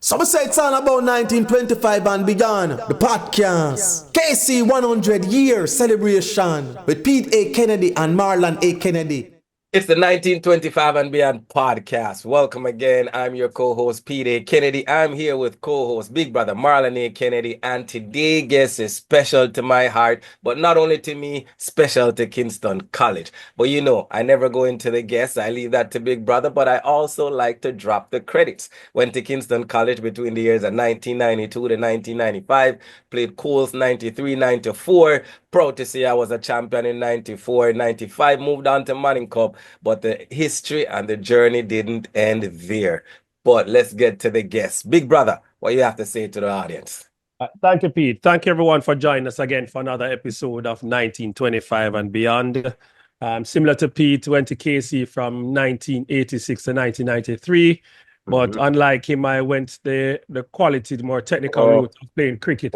Some say it's all about 1925 and beyond. The podcast. KC 100 year celebration with Pete A. Kennedy and Marlon A. Kennedy. It's the 1925 and Beyond podcast. Welcome again. I'm your co-host, Pete A. Kennedy. I'm here with co-host, Big Brother Marlon A. Kennedy. And today's guest is special to my heart, but not only to me, special to Kingston College. But you know, I never go into the guests. I leave that to Big Brother, but I also like to drop the credits. Went to Kingston College between the years of 1992 to 1995, played Coles 93, 94. Proud to say I was a champion in 94, 95, moved on to Manning Cup, but the history and the journey didn't end there. But let's get to the guests. Big Brother, what you have to say to the audience? Thank you, Pete. Thank you, everyone, for joining us again for another episode of 1925 and Beyond. Similar to Pete, went to KC from 1986 to 1993. But unlike him, I went the quality, more technical route of playing cricket.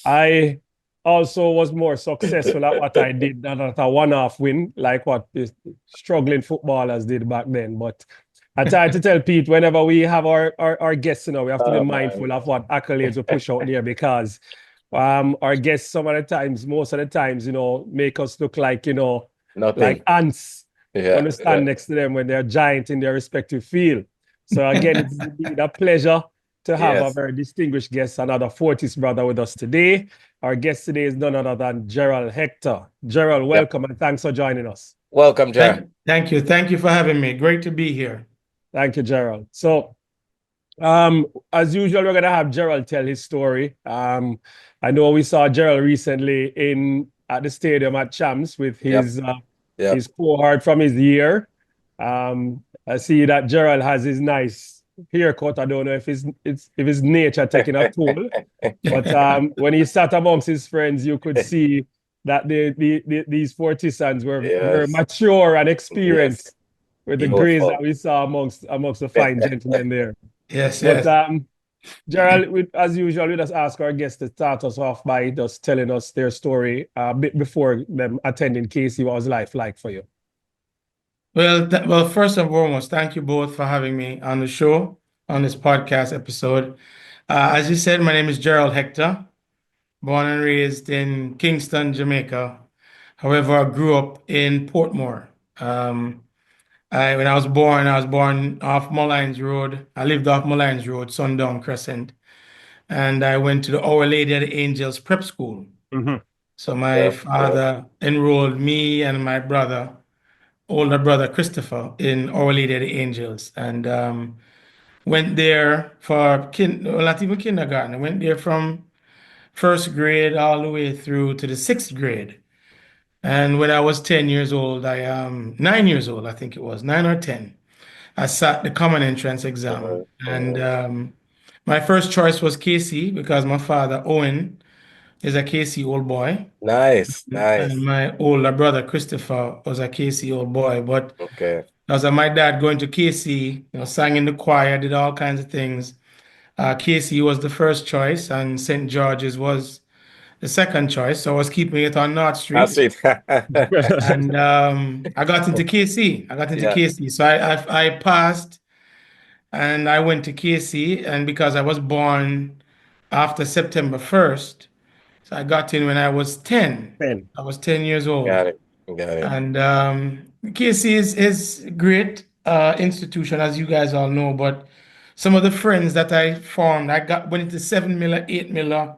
I also was more successful at what I did than at a one-off win, like what the struggling footballers did back then. But I try to tell Pete, whenever we have our guests, we have to be mindful of what accolades we push out there, because our guests most of the times, make us look like, Nothing. like ants. Stand next to them when they're giant in their respective field. So again, it's indeed a pleasure to have a very distinguished guest, another Fortis brother with us today. Our guest today is none other than Gerald Hector. Gerald, welcome and thanks for joining us. Welcome, Gerald. Thank you. Thank you for having me. Great to be here. Thank you, Gerald. So, as usual, we're going to have Gerald tell his story. I know we saw Gerald recently at the stadium at Champs with his cohort from his year. I see that Gerald has his nice haircut. I don't know if it's nature taking a toll, but when he sat amongst his friends, you could see that these Fortisans were very mature and experienced with the grays that we saw amongst the fine gentlemen there. Yes. Gerald, as usual, we just ask our guests to start us off by just telling us their story a bit before them attending KC. What was life like for you? Well, first and foremost, thank you both for having me on the show, on this podcast episode. As you said, my name is Gerald Hector, born and raised in Kingston, Jamaica. However, I grew up in Portmore. When I was born off Mullines Road. I lived off Mullines Road, Sundown Crescent. And I went to the Our Lady of the Angels prep school. So my father enrolled me and my older brother Christopher in Our Lady of the Angels, and went there for not even kindergarten. I went there from first grade all the way through to the sixth grade. And when I was 10 years old, 9 years old, I think it was 9 or 10, I sat the common entrance exam, and my first choice was KC because my father Owen is a KC old boy. Nice. And my older brother Christopher was a KC old boy. But because of my dad going to KC, sang in the choir, did all kinds of things. KC was the first choice, and St. George's was the second choice. So I was keeping it on North Street. That's it. And I got into KC. KC. So I passed, and I went to KC. And because I was born after September 1st, so I got in when I was 10. I was 10 years old. Got it. And KC is a great institution, as you guys all know. But some of the friends that I formed, went into 7 Miller, 8 Miller,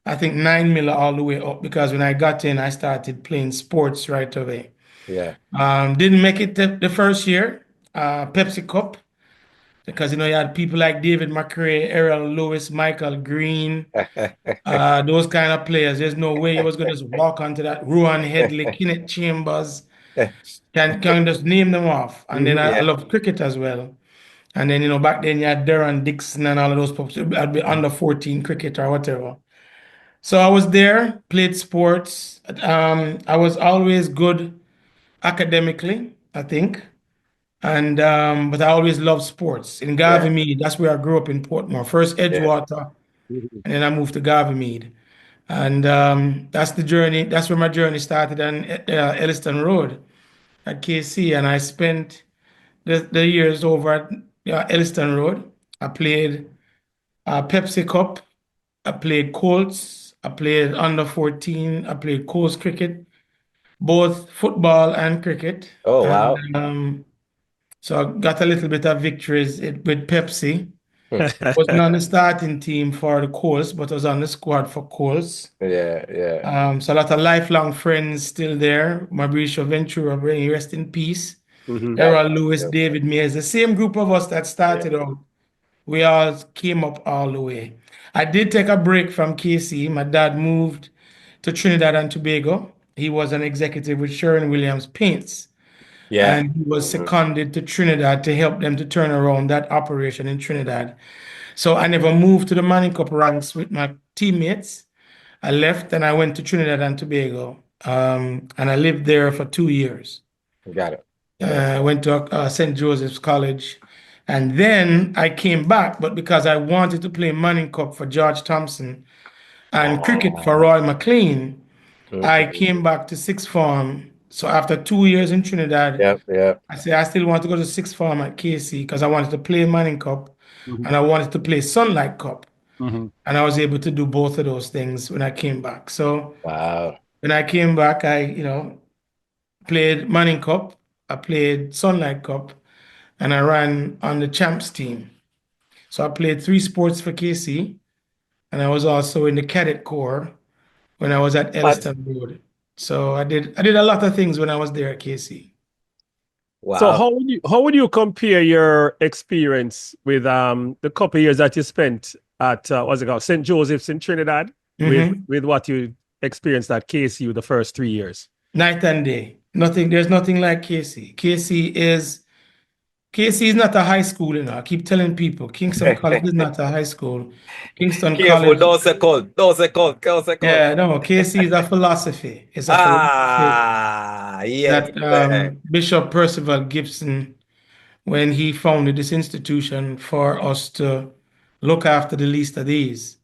I think 9 Miller all the way up. Because when I got in, I started playing sports right away. Didn't make it the first year, Pepsi Cup. Because, you had people like David McRae, Errol Lewis, Michael Green, those kind of players. There's no way he was going to just walk onto that. Ruan Headley, Kenneth Chambers, can just name them off. And then I love cricket as well. And then, back then you had Darren Dixon and all of those people. I'd be under 14 cricket or whatever. So I was there, played sports. I was always good academically, I think. And but I always loved sports. In Garveymead, that's where I grew up in Portmore. First Edgewater, and then I moved to Garveymead. And that's the journey. That's where my journey started on Elliston Road at KC. And I spent the years over Elliston Road. I played Pepsi Cup. I played Colts. I played under 14. I played Colts cricket, both football and cricket. Oh, And wow. so I got a little bit of victories with Pepsi. Wasn't on the starting team for the Colts, but I was on the squad for Colts. Yeah, yeah. So a lot of lifelong friends still there. Mauricio Ventura, may he rest in peace. Mhm. Errol Lewis, David Mayers, the same group of us that started Yeah. out. We all came up all the way. I did take a break from KC. My dad moved to Trinidad and Tobago. He was an executive with Sherwin Williams Paints, Yeah. and he was Mhm. seconded to Trinidad to help them to turn around that operation in Trinidad. So I never moved to the Manning Cup ranks with my teammates. I left and I went to Trinidad and Tobago, and I lived there for 2 years. Got it. Yeah. I went to St. Joseph's College, and then I came back, but because I wanted to play Manning Cup for George Thompson and cricket for Ah. Roy McLean, I Mhm. came back to sixth form. So after 2 years in Trinidad, Yep, yep. I said I still want to go to sixth form at KC because I wanted to play Manning Cup Mhm. and I wanted to play Sunlight Cup. Mhm. And I was able to do both of those things when I came back. So Wow. when I came back, I played Manning Cup, I played Sunlight Cup, and I ran on the champs team. So I played three sports for KC, and I was also in the cadet corps when I was at What? Elliston Road. So I did a lot of things when I was there at KC. So Wow. how would you compare your experience with the couple of years that you spent at what's it called, St. Joseph's in Trinidad with what you experienced at KCU the first 3 years? Night and day. There's nothing like KC. KC is not a high school, I keep telling people Kingston College is not a high school. Kingston Careful, College, don't say cold. Don't say cold. Don't say cold. yeah, no, KC is a philosophy. It's a philosophy Ah, yes. that Bishop Percival Gibson, when he founded this institution for us to look after the least of these.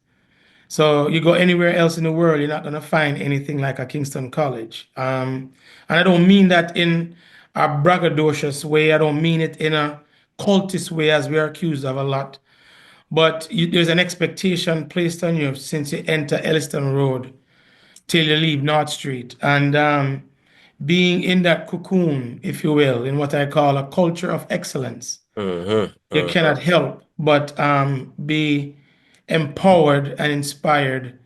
So you go anywhere else in the world, you're not going to find anything like a Kingston College. And I don't mean that in a braggadocious way. I don't mean it in a cultist way, as we are accused of a lot. But there's an expectation placed on you since you enter Elliston Road till you leave North Street. And being in that cocoon, if you will, in what I call a culture of excellence, Mm-hmm, you mm-hmm. cannot help but be empowered and inspired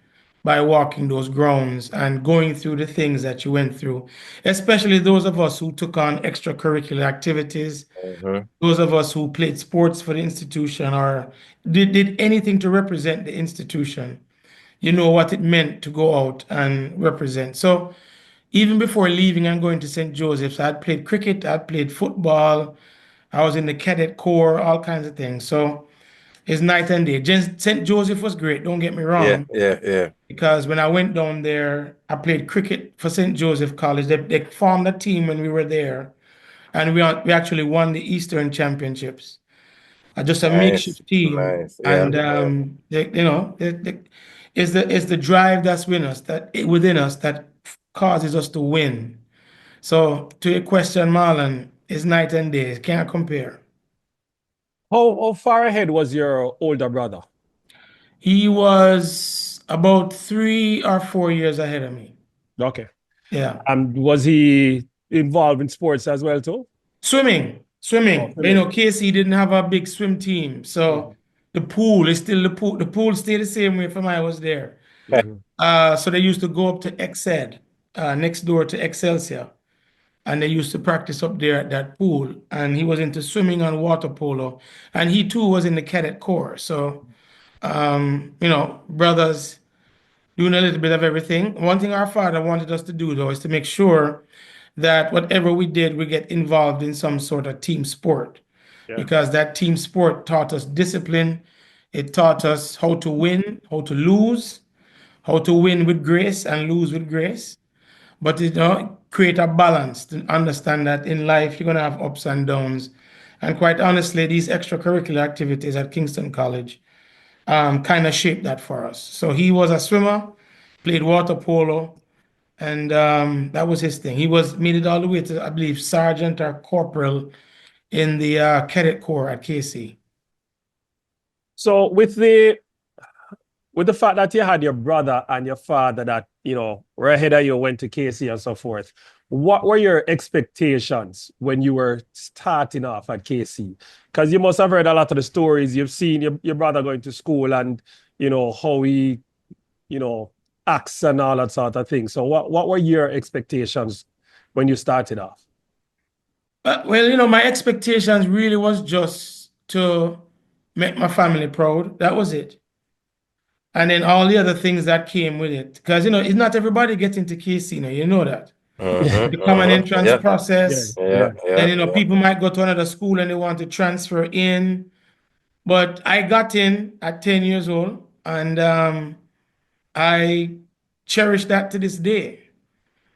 by walking those grounds and going through the things that you went through, especially those of us who took on extracurricular activities, Mm-hmm. those of us who played sports for the institution or did anything to represent the institution. You know what it meant to go out and represent. So even before leaving and going to St. Joseph's, I had played cricket, I had played football, I was in the cadet corps, all kinds of things. So it's night and day. St. Joseph was great, don't get me Yeah, wrong, yeah, yeah. because when I went down there, I played cricket for St. Joseph College. They formed a team when we were there, and we actually won the Eastern Championships. Just a Nice, makeshift team, nice. Yeah, and yeah. it's the drive that's within us that causes us to win. So to your question, Marlon, it's night and day. Can't compare. How far ahead was your older brother? He was about 3 or 4 years ahead of me. Okay. Yeah. Was he involved in sports as well too? Swimming, Oh, swimming. But swimming. KC didn't have a big swim team. So Mhm. the pool is still the pool. The pool stayed the same way from I was there. Mhm. So they used to go up to Exed, next door to Excelsior. And they used to practice up there at that pool. And he was into swimming and water polo. And he too was in the cadet corps. So, brothers doing a little bit of everything. One thing our father wanted us to do, though, is to make sure that whatever we did, we get involved in some sort of team sport, Yeah. because that team sport taught us discipline. It taught us how to win, how to lose, how to win with grace and lose with grace. But create a balance to understand that in life you're gonna have ups and downs. And quite honestly, these extracurricular activities at Kingston College kind of shaped that for us. So he was a swimmer, played water polo, and that was his thing. He was made it all the way to, I believe, sergeant or corporal in the cadet corps at KC. So with the fact that you had your brother and your father that, were ahead of you, went to KC and so forth, what were your expectations when you were starting off at KC? Because you must have heard a lot of the stories. You've seen your brother going to school and, how he, acts and all that sort of thing. So what were your expectations when you started off? Well, my expectations really was just to make my family proud. That was it. And then all the other things that came with it. Because, it's not everybody gets into KC, you know that. The common entrance process. And, people might go to another school and they want to transfer in. But I got in at 10 years old, and I cherish that to this day.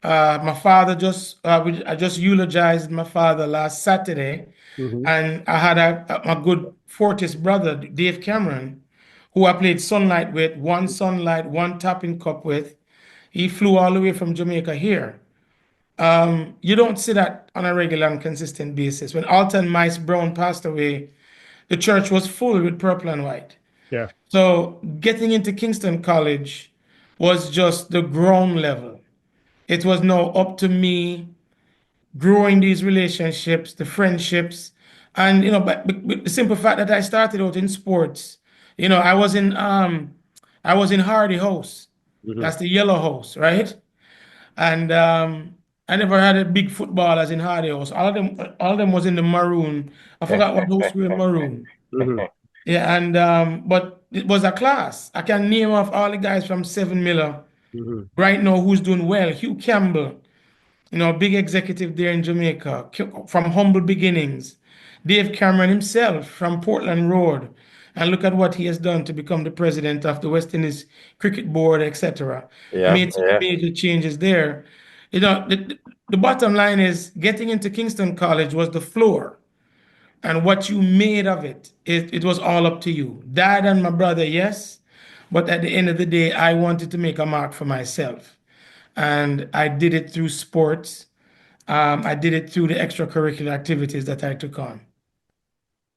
My father I just eulogized my father last Saturday, and I had my good Fortis brother, Dave Cameron, who I played Sunlight with, one tapping cup with. He flew all the way from Jamaica here. You don't see that on a regular and consistent basis. When Alton Mice Brown passed away, the church was full with purple and white. Yeah. So getting into Kingston College was just the ground level. It was now up to me growing these relationships, the friendships, and but the simple fact that I started out in sports. I was in Hardy House. That's the yellow house, right? And I never had a big footballers in Hardy House. All of them was in the maroon. I forgot what house we were in maroon. Yeah, and but it was a class. I can name off all the guys from Seven Miller right now who's doing well. Hugh Campbell, big executive there in Jamaica, from humble beginnings. Dave Cameron himself from Portland Road. And look at what he has done to become the president of the West Indies Cricket Board, etc. Made some major changes there. The bottom line is getting into Kingston College was the floor. And what you made of it was all up to you. Dad and my brother, yes. But at the end of the day, I wanted to make a mark for myself. And I did it through sports. I did it through the extracurricular activities that I took on.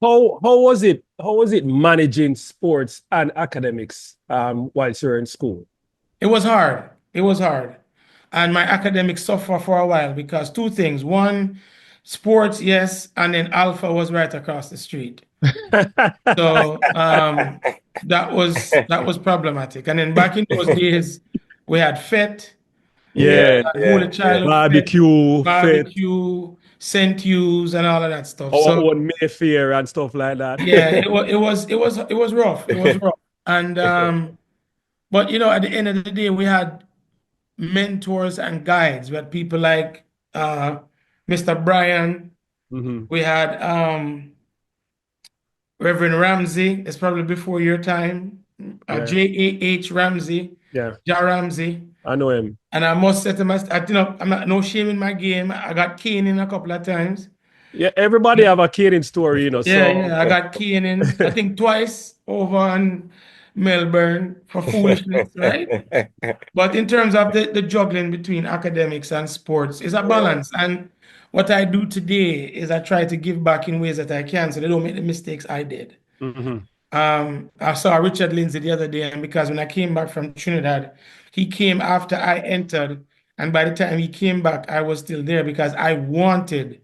How was it? How was it managing sports and academics whilst you're in school? It was hard. It was hard. And my academics suffered for a while because two things. One, sports, yes, and then Alpha was right across the street. So that was problematic. And then back in those days, we had FET. Barbecue, St. Hugh's, and all of that stuff. Our own Mayfair and stuff like that. Yeah, it was rough. It was rough. And but at the end of the day, we had mentors and guides. We had people like Mr. Brian. We had Reverend Ramsey. It's probably before your time. JAH Ramsey. Yeah. Ramsey. I know him. And I must say to myself, I'm not no shame in my game. I got caning a couple of times. Yeah, everybody have a caning story, Yeah, I got caning, I think twice over in Melbourne for foolishness, right? But in terms of the juggling between academics and sports, it's a balance. And what I do today is I try to give back in ways that I can so they don't make the mistakes I did. I saw Richard Lindsay the other day, and because when I came back from Trinidad, he came after I entered, and by the time he came back, I was still there because I wanted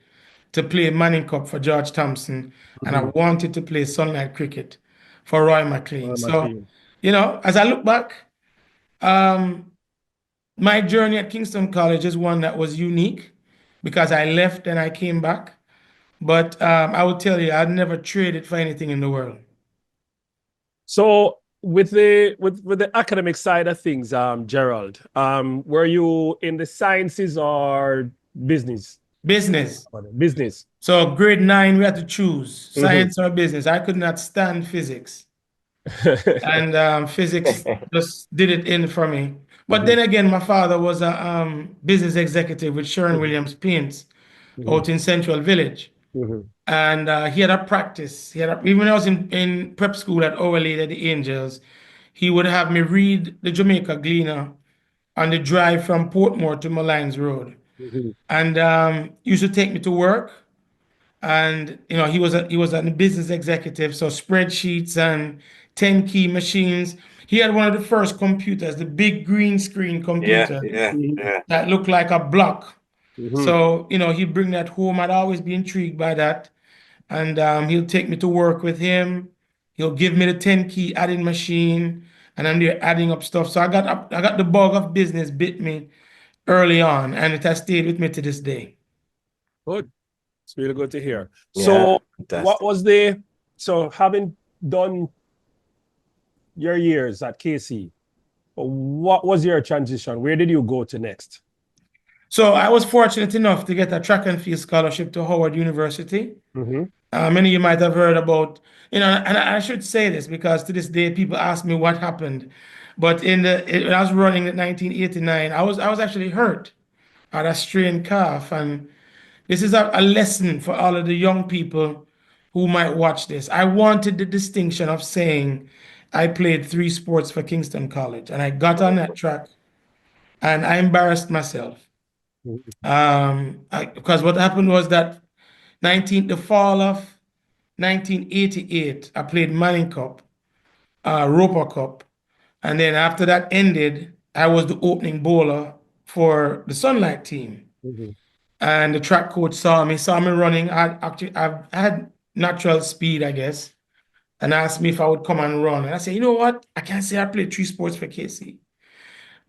to play Manning Cup for George Thompson, and I wanted to play Sunlight Cricket for Roy McLean. So, as I look back, my journey at Kingston College is one that was unique because I left and I came back. But I will tell you, I'd never trade it for anything in the world. So with the academic side of things, Gerald, were you in the sciences or business? Business. Business. So grade 9, we had to choose science or business. I could not stand physics. And physics just did it in for me. But then again, my father was a business executive with Sherwin Williams Paints out in Central Village. And he had a practice. Even when I was in prep school at Our Lady of the Angels, he would have me read the Jamaica Gleaner on the drive from Portmore to Malines Road. And used to take me to work. and he was a business executive, so spreadsheets and 10 key machines. He had one of the first computers, the big green screen Yeah, computer yeah, Mhm. yeah. that looked like a block. Mhm. So, he'd bring that home. I'd always be intrigued by that. And he'll take me to work with him. He'll give me the 10 key adding machine, and I'm there adding up stuff. So I got the bug of business bit me early on, and it has stayed with me to this day. Good. It's really good to hear. Yeah, So, what fantastic. was having done your years at KC, what was your transition? Where did you go to next? So I was fortunate enough to get a track and field scholarship to Howard University. Mm-hmm. Many of you might have heard about, and I should say this because to this day people ask me what happened. But when I was running in 1989, I was actually hurt. I had a strained calf, and this is a lesson for all of the young people who might watch this. I wanted the distinction of saying I played 3 sports for Kingston College, and I got on that track, and I embarrassed myself. Because what happened was that the fall of 1988, I played Manning Cup, Roper Cup, and then after that ended, I was the opening bowler for the Sunlight team. Mm-hmm. And the track coach saw me running. I had natural speed, I guess, and asked me if I would come and run. And I said, you know what? I can't say I played 3 sports for KC.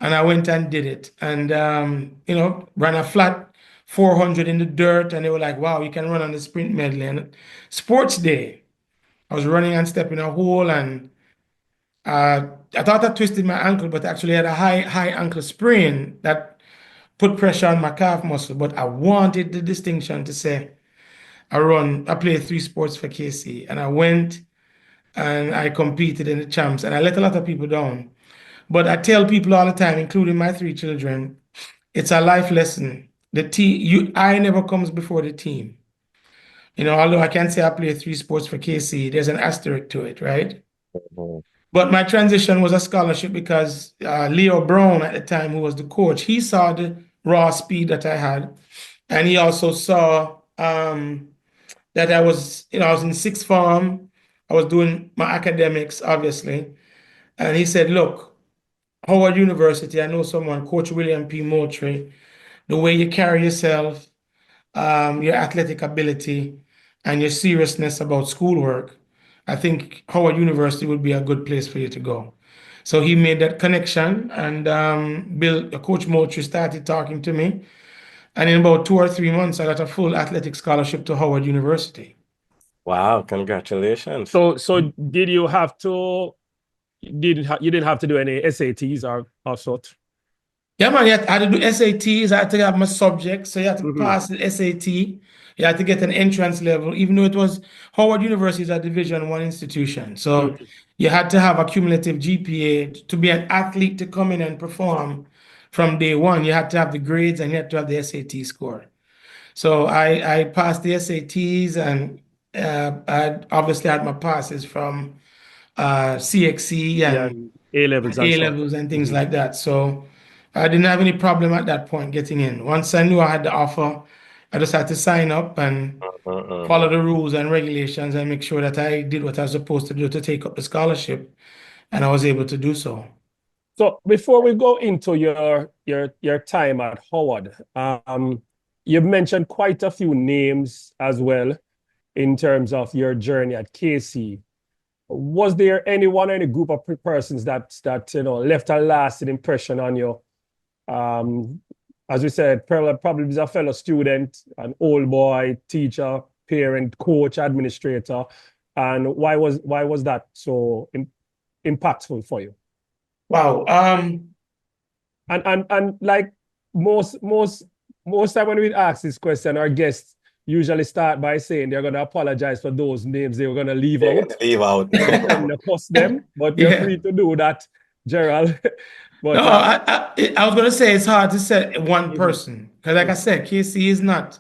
And I went and did it, and ran a flat 400 in the dirt, and they were like, "Wow, you can run on the sprint medley." And sports day, I was running and stepping a hole, and I thought I twisted my ankle, but actually had a high ankle sprain that put pressure on my calf muscle. But I wanted the distinction to say I played 3 sports for KC, and I went and I competed in the champs, and I let a lot of people down. But I tell people all the time, including my 3 children, it's a life lesson. I never comes before the team. Although I can't say I play 3 sports for KC, there's an asterisk to it, right? Mhm. But my transition was a scholarship because Leo Brown at the time, who was the coach, he saw the raw speed that I had, and he also saw that I was in sixth form. I was doing my academics, obviously, and he said, "Look, Howard University, I know someone, Coach William P. Moultrie, the way you carry yourself, your athletic ability, and your seriousness about schoolwork, I think Howard University would be a good place for you to go." So he made that connection, and Coach Moultrie started talking to me. And in about 2 or 3 months, I got a full athletic scholarship to Howard University. Wow, congratulations. So did you have to? You didn't have to do any SATs or sort? Yeah, man, I had to do SATs. I had to have my subjects. So you had to Mm-hmm. pass the SAT. You had to get an entrance level, even though it was Howard University is a Division I institution. So Mm-hmm. you had to have a cumulative GPA to be an athlete to come in and perform from day one. You had to have the grades and you had to have the SAT score. So I passed the SATs, and I obviously had my passes from CXC Yeah, and A levels and A so. levels and things Mm-hmm. like that. So I didn't have any problem at that point getting in. Once I knew I had the offer, I just had to sign up and follow Mhm. the rules and regulations and make sure that I did what I was supposed to do to take up the scholarship, and I was able to do so. So before we go into your time at Howard, you've mentioned quite a few names as well in terms of your journey at KC. Was there anyone or any group of persons that left a lasting impression on you? As we said, probably was a fellow student, an old boy, teacher, parent, coach, administrator, and why was that so impactful for you? Wow. And like most time when we ask this question, our guests usually start by saying they're going to apologize for those names they were going to leave They're out. gonna leave out. We're not going to cuss them, but you're Yeah. free to do that, Gerald. No, But I was gonna say it's hard to say one mhm, person because, like I said, KC is not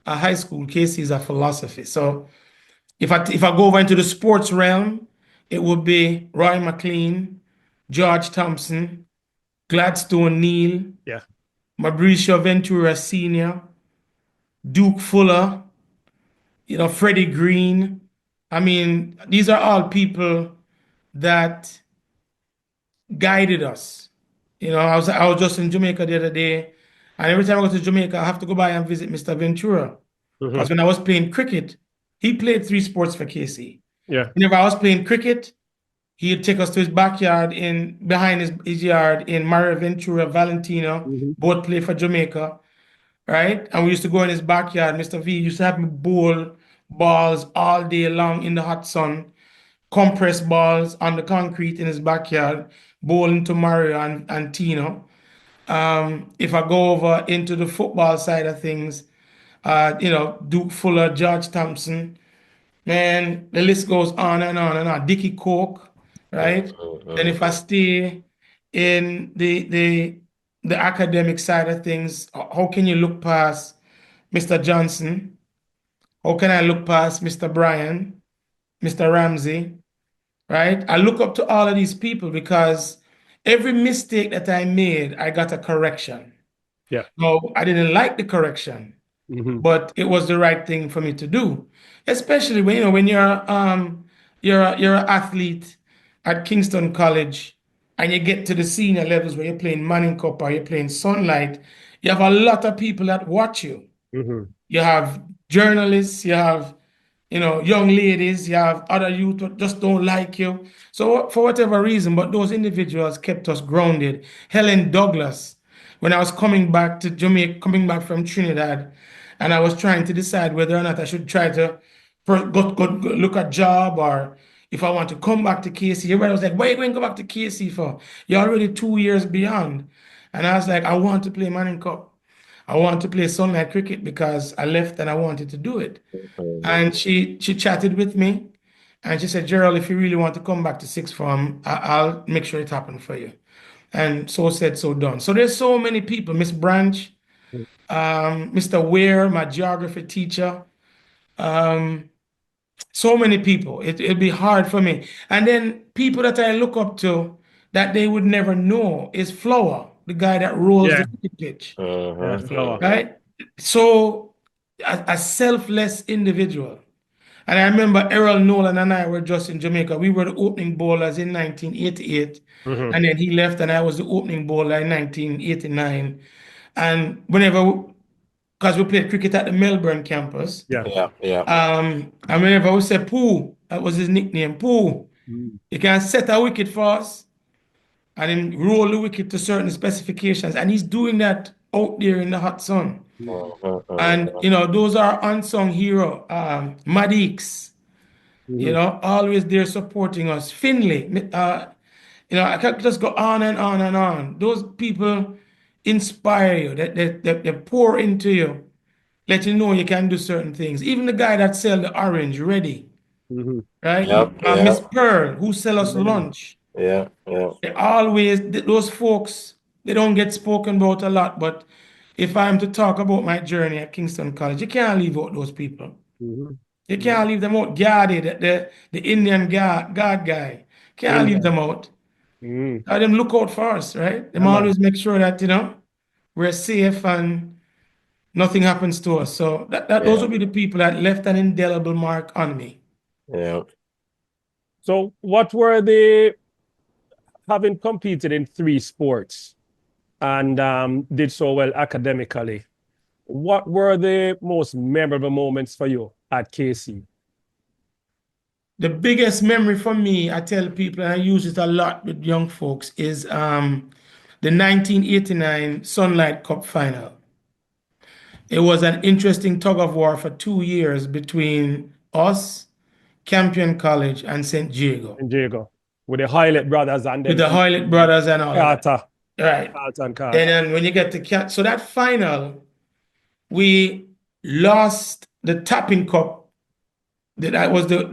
a high school. KC is a philosophy. So if I go over into the sports realm, it would be Roy McLean, George Thompson, Gladstone Neal, yeah. Mauricio Ventura Sr., Duke Fuller, Freddie Green. I mean, these are all people that guided us. I was just in Jamaica the other day, and every time I go to Jamaica, I have to go by and visit Mr. Ventura. Because when I was playing cricket, he played 3 sports for KC. Yeah. Whenever I was playing cricket, he'd take us to his backyard behind his yard in Maria Ventura, Valentino, both play for Jamaica, right? And we used to go in his backyard. Mr. V used to have me bowl balls all day long in the hot sun, compress balls on the concrete in his backyard, bowling to Mario and Tino. If I go over into the football side of things, Duke Fuller, George Thompson, man, the list goes on and on and on. Dickie Coke, right? Then if I stay in the academic side of things, how can you look past Mr. Johnson? How can I look past Mr. Bryan, Mr. Ramsey, right? I look up to all of these people because every mistake that I made, I got a correction. Yeah. No, I didn't like the correction, but it was the right thing for me to do. Especially when you're an athlete at Kingston College and you get to the senior levels where you're playing Manning Cup or you're playing Sunlight, you have a lot of people that watch you. You have journalists, you have young ladies, you have other youth that just don't like you. So for whatever reason, but those individuals kept us grounded. Helen Douglas, when I was coming back to Jamaica, coming back from Trinidad, and I was trying to decide whether or not I should try to go look at job or if I want to come back to KC. Everybody was like, why are you going to go back to KC for? You're already 2 years beyond. And I was like, I want to play Manning Cup. I want to play Sunlight cricket because I left and I wanted to do it. And she chatted with me and she said, Gerald, if you really want to come back to sixth form, I'll make sure it happens for you. And so said, so done. So there's so many people, Miss Branch, Mr. Ware, my geography teacher, so many people. It'd be hard for me. And then people that I look up to that they would never know is Flower, the guy that rolls the cricket pitch. Right? So a selfless individual. And I remember Errol Nolan and I were just in Jamaica. We were the opening bowlers in 1988. And then he left and I was the opening bowler in 1989. And because we played cricket at the Melbourne campus. And whenever we said Pooh, that was his nickname, Pooh. He can set a wicket for us and then roll the wicket to certain specifications. And he's doing that out there in the hot sun. And, those are unsung hero. Madix, always there supporting us. Finley, I can't just go on and on and on. Those people inspire you, they pour into you, let you know you can do certain things. Even the guy that sell the orange ready, right? Miss Pearl, who sell us lunch. They always, those folks, they don't get spoken about a lot, but if I'm to talk about my journey at Kingston College, you can't leave out those people. You can't leave them out. Gardy, the Indian guard guy, can't leave them out. Them look out for us, right? Them always make sure that, we're safe and nothing happens to us. So those would be the people that left an indelible mark on me. So what were they, having competed in 3 sports and did so well academically, what were the most memorable moments for you at KC? The biggest memory for me, I tell people, and I use it a lot with young folks, is the 1989 Sunlight Cup final. It was an interesting tug of war for 2 years between us, Campion College, and St. Diego. With the Hylett brothers and with the Hylett brothers and all Carter. Right. Carter. And then when you get to so that final, we lost the Tapping Cup. That was the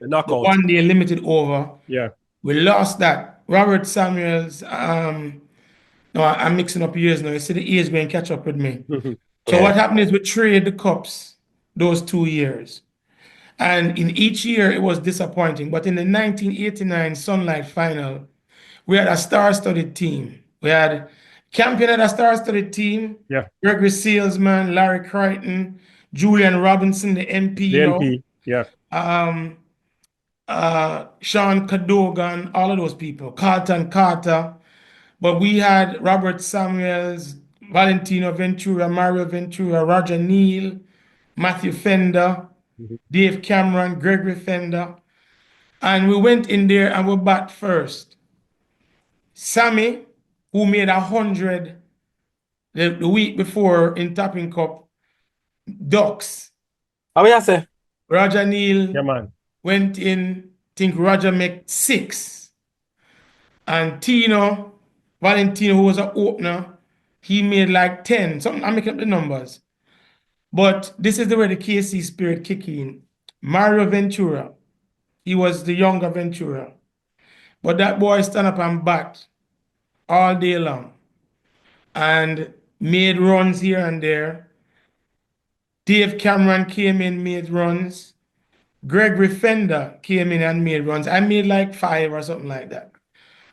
knockout. The 1 day limited over. Yeah. We lost that. Robert Samuels, no, I'm mixing up years now. You see the age going to catch up with me. So what happened is we traded the cups those 2 years. And in each year, it was disappointing. But in the 1989 Sunlight final, we had a star-studded team. We had Campion had a star-studded team. Yeah. Gregory Salesman, Larry Crichton, Julian Robinson, the MP, The NP, yeah. Sean Cadogan, all of those people, Carlton Carter. But we had Robert Samuels, Valentino Ventura, Mario Ventura, Roger Neal, Matthew Fender, Dave Cameron, Gregory Fender. And we went in there and we bat first. Sammy, who made 100 the week before in Tapping Cup, ducks. How you say? Roger Neal Yeah, man. went in, think Roger made 6. And Tino, Valentino, who was an opener, he made like 10. Something, I'm making up the numbers. But this is the way the KC spirit kick in. Mario Ventura, he was the younger Ventura. But that boy stand up and bat all day long and made runs here and there. Dave Cameron came in, made runs. Gregory Fender came in and made runs. I made like 5 or something like that.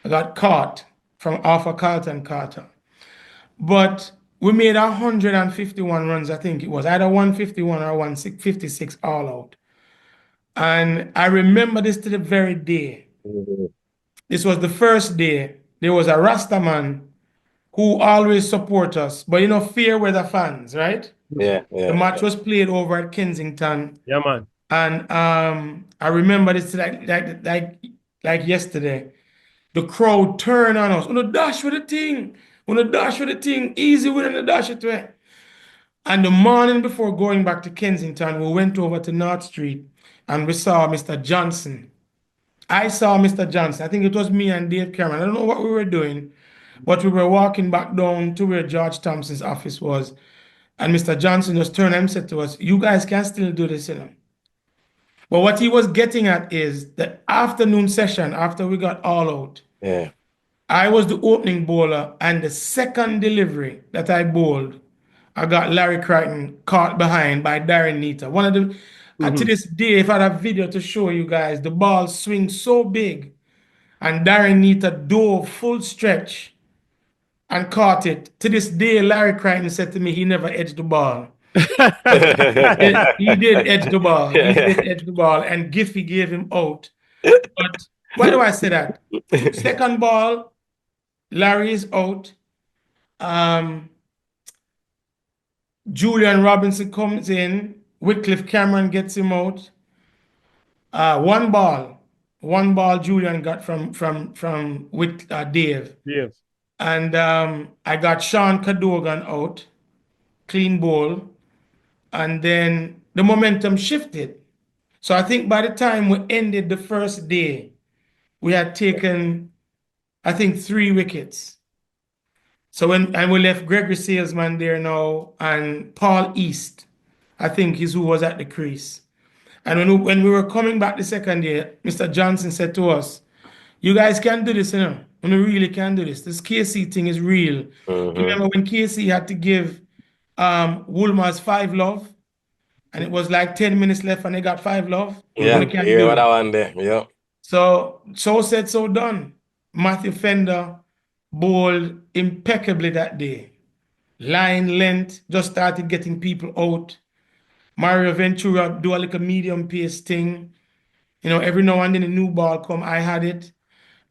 I got caught from Alpha Carlton Carter. But we made 151 runs, I think it was. Either 151 or 156 all out. And I remember this to the very day. This was the first day. There was a Rastaman who always support us. But you know, fair weather fans, right? Yeah. The match was played over at Kensington. Yeah, man. And I remember this like yesterday. The crowd turned on us. On the dash with the thing. On the dash with the thing. Easy with the dash it way. And the morning before going back to Kensington, we went over to North Street and we saw Mr. Johnson. I saw Mr. Johnson. I think it was me and Dave Cameron. I don't know what we were doing, but we were walking back down to where George Thompson's office was. And Mr. Johnson just turned and said to us, "You guys can still do this, you know." But what he was getting at is the afternoon session after we got all out. Yeah. I was the opening bowler, and the second delivery that I bowled, I got Larry Crichton caught behind by Darren Nita. One of the, and to this day, if I had a video to show you guys, the ball swings so big, and Darren Nita dove full stretch and caught it. To this day, Larry Crichton said to me, he never edged the ball. He did edge the ball. He did edge the ball, and Giffy gave him out. But why do I say that? Second ball, Larry is out. Julian Robinson comes in. Wycliffe Cameron gets him out. One ball, Julian got from with Dave. Yes. And I got Sean Cadogan out, clean bowl. And then the momentum shifted. So I think by the time we ended the first day, we had taken, I think, 3 wickets. So and we left Gregory Salesman there now, and Paul East, I think, is who was at the crease. And when we were coming back the second day, Mr. Johnson said to us, "You guys can do this, you know. We really can do this. This KC thing is real." Remember when KC had to give Woolmer's 5 love, and it was like 10 minutes left and they got 5 love? Yeah, hear what I want there. Yeah. So said, so done. Matthew Fender bowled impeccably that day. Line length, just started getting people out. Mario Ventura do a little medium pace thing. You know, every now and then a new ball come, I had it.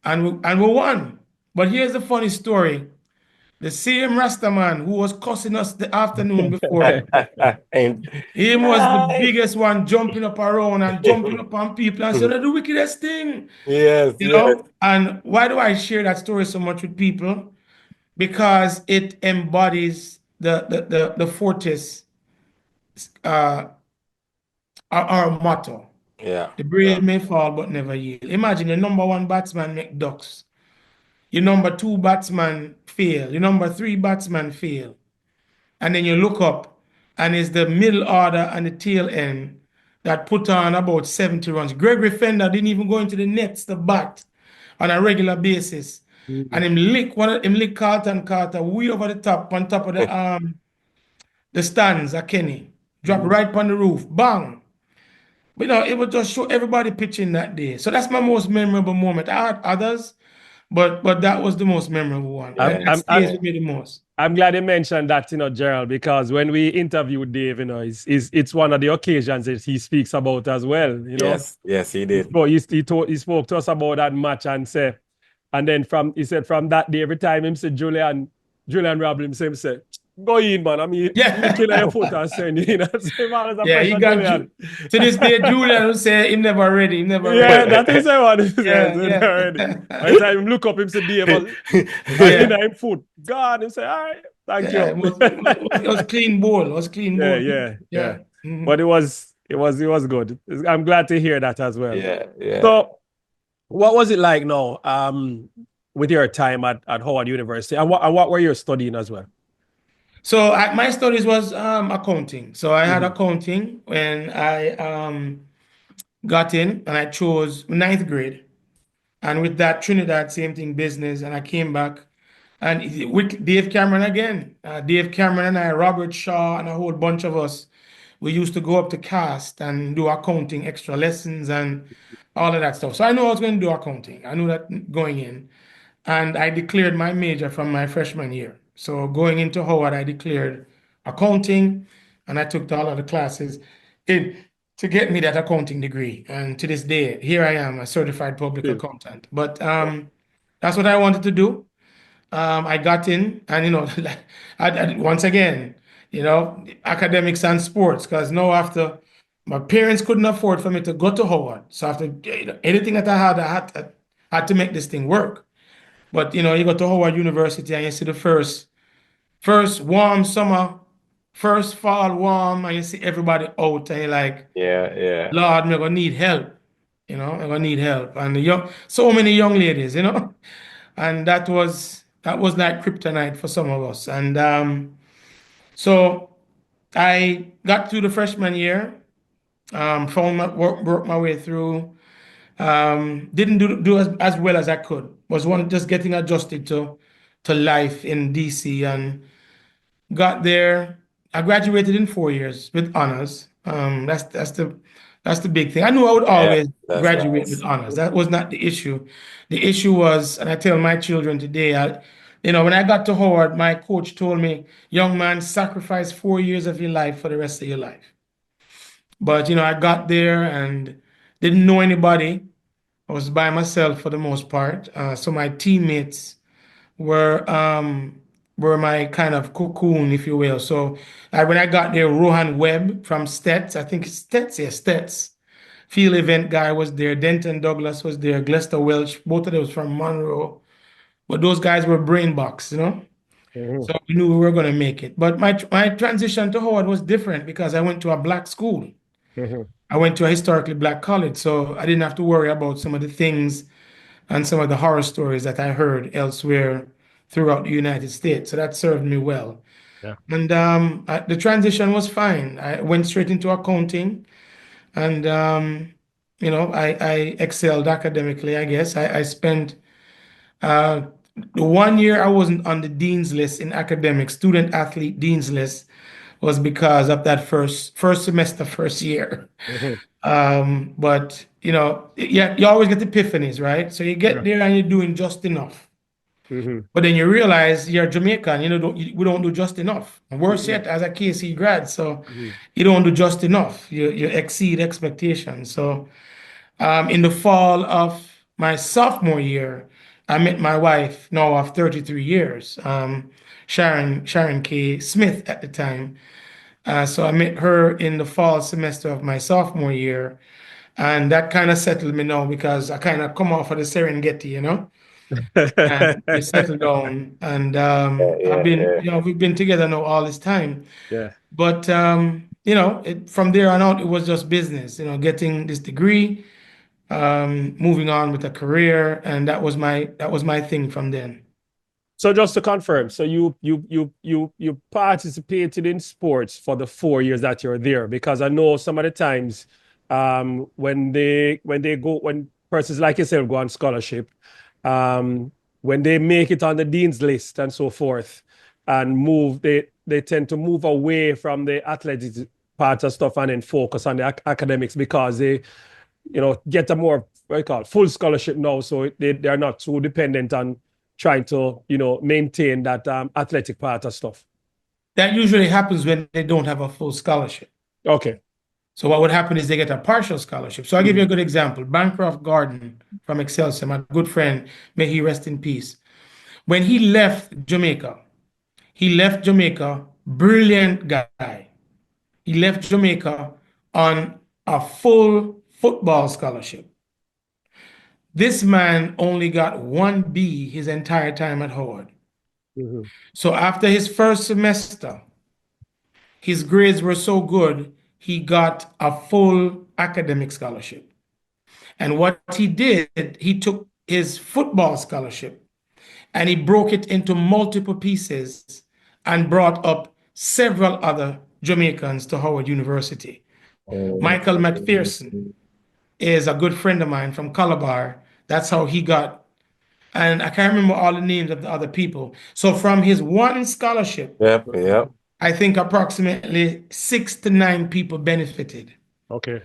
And we won. But here's the funny story. The same Rastaman who was cussing us the afternoon before, him was the biggest one, jumping up around and jumping up on people and saying, "The wickedest thing." Yes, you know? And why do I share that story so much with people? Because it embodies the Fortis, our motto. Yeah. The brave may fall but never yield. Imagine your number 1 batsman make ducks. Your number 2 batsman fail. Your number 3 batsman fail. And then you look up and it's the middle order and the tail end that put on about 70 runs. Gregory Fender didn't even go into the nets to bat on a regular basis. And him lick Carlton Carter way over the top, on top of the stands at Kenny. Drop right on the roof. Bang. But you know, it would just show everybody pitching that day. So that's my most memorable moment. I had others, but that was the most memorable one. Yeah, That stays with me the most. I'm glad you mentioned that, Gerald, because when we interviewed Dave, it's one of the occasions that he speaks about as well. Yes, he did. He spoke to us about that match and then he said from that day, every time him said Julian Robb him say, go in, man. I mean, Yeah. look in your foot and send in. Yeah, he got Julian. to this day. Julian will say him never ready. Him never Yeah, ready. that is the one. Yeah. Every time him look up, him say Dave, in him foot. God, him say, all right, thank you. It was clean ball. It was clean ball. Yeah. Mhm. But it was good. I'm glad to hear that as well. Yeah. So, what was it like now, with your time at Howard University, and what were you studying as well? So my studies was accounting. So I had accounting when I got in, and I chose ninth grade. And with that, Trinidad, same thing, business. And I came back and with Dave Cameron again. Dave Cameron and I, Robert Shaw, and a whole bunch of us, we used to go up to cast and do accounting, extra lessons, and all of that stuff. So I knew I was going to do accounting. I knew that going in. And I declared my major from my freshman year. So going into Howard, I declared accounting, and I took all of the classes to get me that accounting degree. And to this day, here I am, a certified public accountant. But that's what I wanted to do. I got in, and once again, academics and sports, because now after my parents couldn't afford for me to go to Howard, so after anything that I had to make this thing work. But you go to Howard University and you see the first warm summer, first fall warm, and you see everybody out, and you're like, Yeah. Lord, I'm gonna need help. I'm gonna need help. And so many young ladies, and that was like kryptonite for some of us. And so I got through the freshman year, worked my way through. Didn't do as well as I could. Was one just getting adjusted to life in DC, and got there. I graduated in 4 years with honors. That's the big thing. I knew I would always that's graduate nice. with honors. That was not the issue. The issue was, and I tell my children today, when I got to Howard, my coach told me, young man, sacrifice 4 years of your life for the rest of your life. But I got there and didn't know anybody. I was by myself for the most part. So my teammates were my kind of cocoon, if you will. So when I got there, Rohan Webb from Stets, I think it's Stets, yeah, Stets. Field event guy was there. Denton Douglas was there. Glester Welch, both of those from Monroe. But those guys were brain box, So we knew we were going to make it. But my transition to Howard was different because I went to a black school. I went to a historically black college, so I didn't have to worry about some of the things and some of the horror stories that I heard elsewhere throughout the United States. So that served me well. Yeah. And the transition was fine. I went straight into accounting, and I excelled academically, I guess. I spent the 1 year I wasn't on the dean's list in academics, student athlete dean's list, was because of that first semester, first year. But you always get epiphanies, right? So you get there and you're doing just enough. But then you realize you're Jamaican, we don't do just enough. And worse yet, as a KC grad, so you don't do just enough. You exceed expectations. So in the fall of my sophomore year, I met my wife, now of 33 years, Sharon K. Smith at the time. So I met her in the fall semester of my sophomore year, and that kind of settled me now because I kind of come off of the Serengeti, and we settled down. And we've been together now all this time. Yeah. But from there on out, it was just business. Getting this degree, moving on with a career, and that was my thing from then. So just to confirm, so you participated in sports for the 4 years that you're there, because I know some of the times when persons like yourself go on scholarship, when they make it on the dean's list and so forth and move, they tend to move away from the athletics part of stuff and then focus on the academics because they get a more what you call it, full scholarship now, so they are not too dependent on trying to, maintain that athletic part of stuff. That usually happens when they don't have a full scholarship. Okay. So what would happen is they get a partial scholarship. So I'll give you a good example. Bancroft Gordon from Excelsior, my good friend, may he rest in peace. When he left Jamaica, brilliant guy. He left Jamaica on a full football scholarship. This man only got 1B his entire time at Howard. So after his first semester, his grades were so good, he got a full academic scholarship. And what he did, he took his football scholarship and he broke it into multiple pieces and brought up several other Jamaicans to Howard University. Michael McPherson is a good friend of mine from Calabar. That's how he got, and I can't remember all the names of the other people. So from his one scholarship, Yep. I think approximately 6 to 9 people benefited. Okay.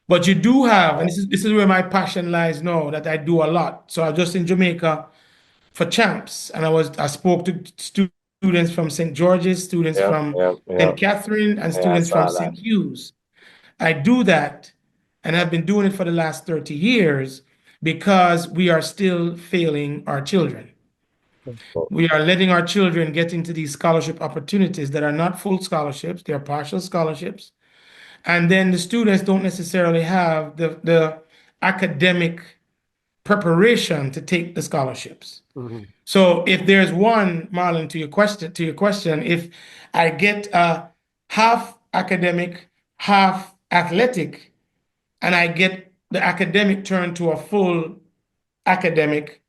But you do have, and this is where my passion lies now, that I do a lot. So I was just in Jamaica for champs, and I spoke to students from St. George's, students from St. Catherine, and students from St. Hugh's. I do that, and I've been doing it for the last 30 years because we are still failing our children. We are letting our children get into these scholarship opportunities that are not full scholarships, they're partial scholarships. And then the students don't necessarily have the academic preparation to take the scholarships. So if there's one, Marlon, to your question, if I get a half academic, half athletic, and I get the academic turned to a full academic,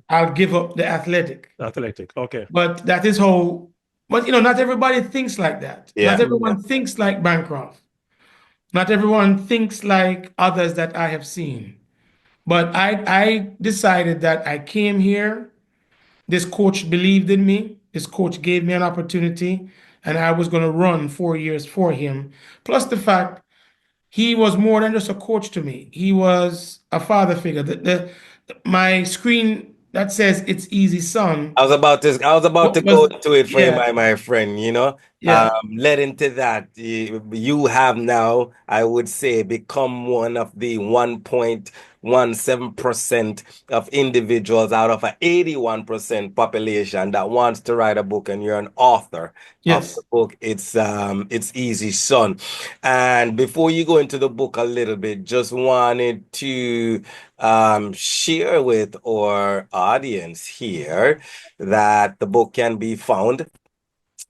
I'll give up the athletic. Athletic, okay. But that is how, but not everybody thinks like that. Yeah. Not everyone thinks like Bancroft. Not everyone thinks like others that I have seen. But I decided that I came here. This coach believed in me. This coach gave me an opportunity, and I was going to run 4 years for him. Plus the fact he was more than just a coach to me. He was a father figure. My screen that says "It's easy, son." I was about to go to it for you, my friend, led into that. You have now, I would say, become one of the 1.17% of individuals out of an 81% population that wants to write a book, and you're an author of the book. It's Easy, Son. And before you go into the book a little bit, just wanted to share with our audience here that the book can be found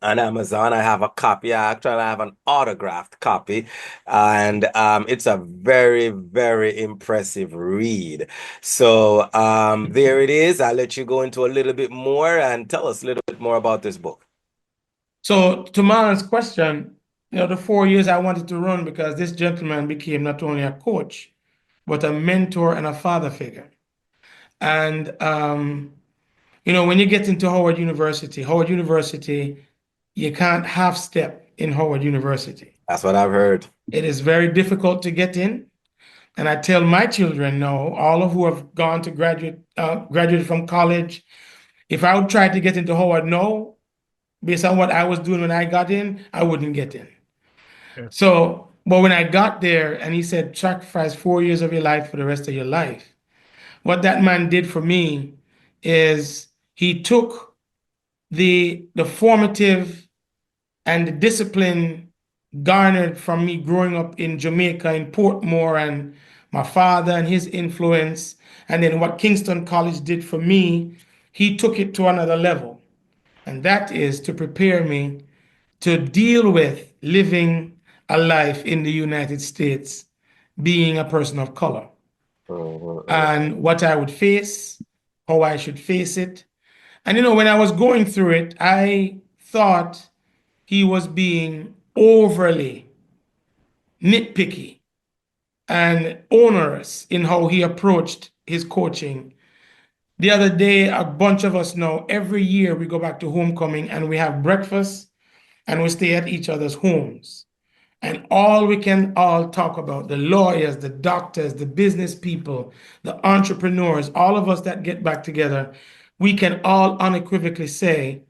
on Amazon. I have a copy. I have an autographed copy, and it's a very, very impressive read. So there it is. I'll let you go into a little bit more and tell us a little bit more about this book. So to Marlon's question, the 4 years I wanted to run because this gentleman became not only a coach, but a mentor and a father figure. And, when you get into Howard University, you can't half step in Howard University. That's what I've heard. It is very difficult to get in. And I tell my children now, all of who have gone to graduated from college, if I would try to get into Howard now, based on what I was doing when I got in, I wouldn't get in. Yeah. So, but when I got there and he said, sacrifice 4 years of your life for the rest of your life, what that man did for me is he took the formative and the discipline garnered from me growing up in Jamaica, in Portmore, and my father and his influence, and then what Kingston College did for me, he took it to another level. And that is to prepare me to deal with living a life in the United States, being a person of color. And what I would face, how I should face it. And when I was going through it, I thought he was being overly nitpicky and onerous in how he approached his coaching. The other day, a bunch of us know every year we go back to homecoming and we have breakfast and we stay at each other's homes. And all we can all talk about, the lawyers, the doctors, the business people, the entrepreneurs, all of us that get back together, we can all unequivocally say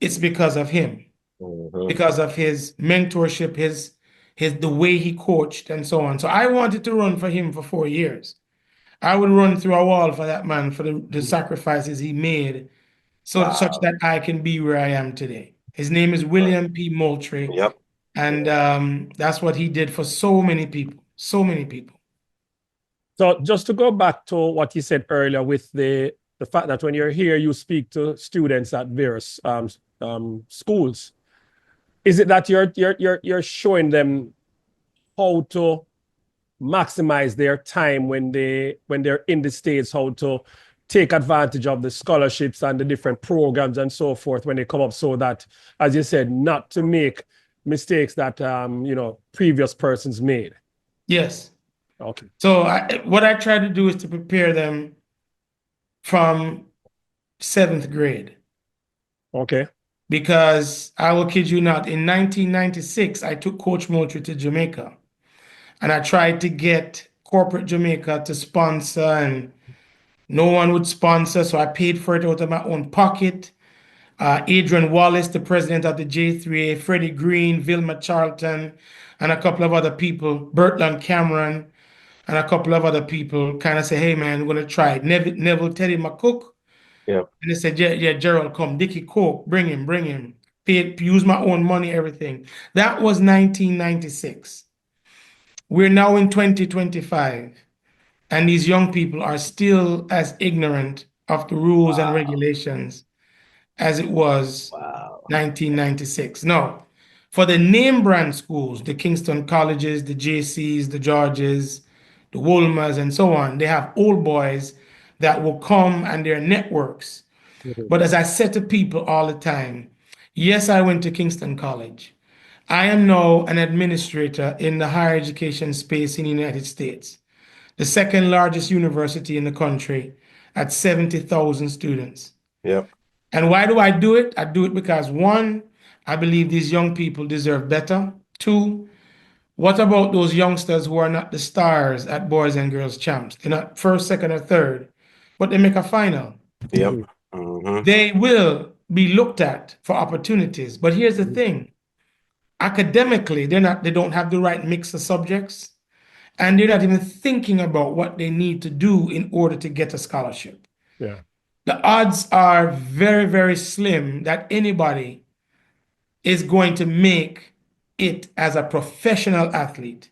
it's because of him, because of his mentorship, the way he coached and so on. So I wanted to run for him for 4 years. I would run through a wall for that man, for the sacrifices he made, so such that I can be where I am today. His name is William P. Moultrie. Yep. And that's what he did for so many people, so many people. So just to go back to what you said earlier with the fact that when you're here, you speak to students at various schools. Is it that you're showing them how to maximize their time when they're in the States, how to take advantage of the scholarships and the different programs and so forth when they come up, so that, as you said, not to make mistakes that previous persons made? Yes. Okay. So what I try to do is to prepare them from 7th grade. Okay. Because I will kid you not, in 1996, I took Coach Moultrie to Jamaica. And I tried to get corporate Jamaica to sponsor, and no one would sponsor, so I paid for it out of my own pocket. Adrian Wallace, the president of the J3A, Freddie Green, Vilma Charlton, and a couple of other people, Bertland Cameron, and a couple of other people kind of say, hey, man, we're going to try it. Neville Teddy McCook. Yeah. And they said, yeah, Gerald, come. Dickie Coke, bring him. Use my own money, everything. That was 1996. We're now in 2025. And these young people are still as ignorant of the rules and regulations as it was 1996. No, for the name brand schools, the Kingston Colleges, the JCs, the Georges, the Wolmers, and so on, they have old boys that will come and their networks. But as I said to people all the time, yes, I went to Kingston College. I am now an administrator in the higher education space in the United States, the second largest university in the country at 70,000 students. Yep. And why do I do it? I do it because, one, I believe these young people deserve better. Two, what about those youngsters who are not the stars at Boys and Girls Champs? They're not first, second, or third, but they make a final. Yep. They will be looked at for opportunities. But here's the thing. Academically, they don't have the right mix of subjects, and they're not even thinking about what they need to do in order to get a scholarship. Yeah. The odds are very, very slim that anybody is going to make it as a professional athlete.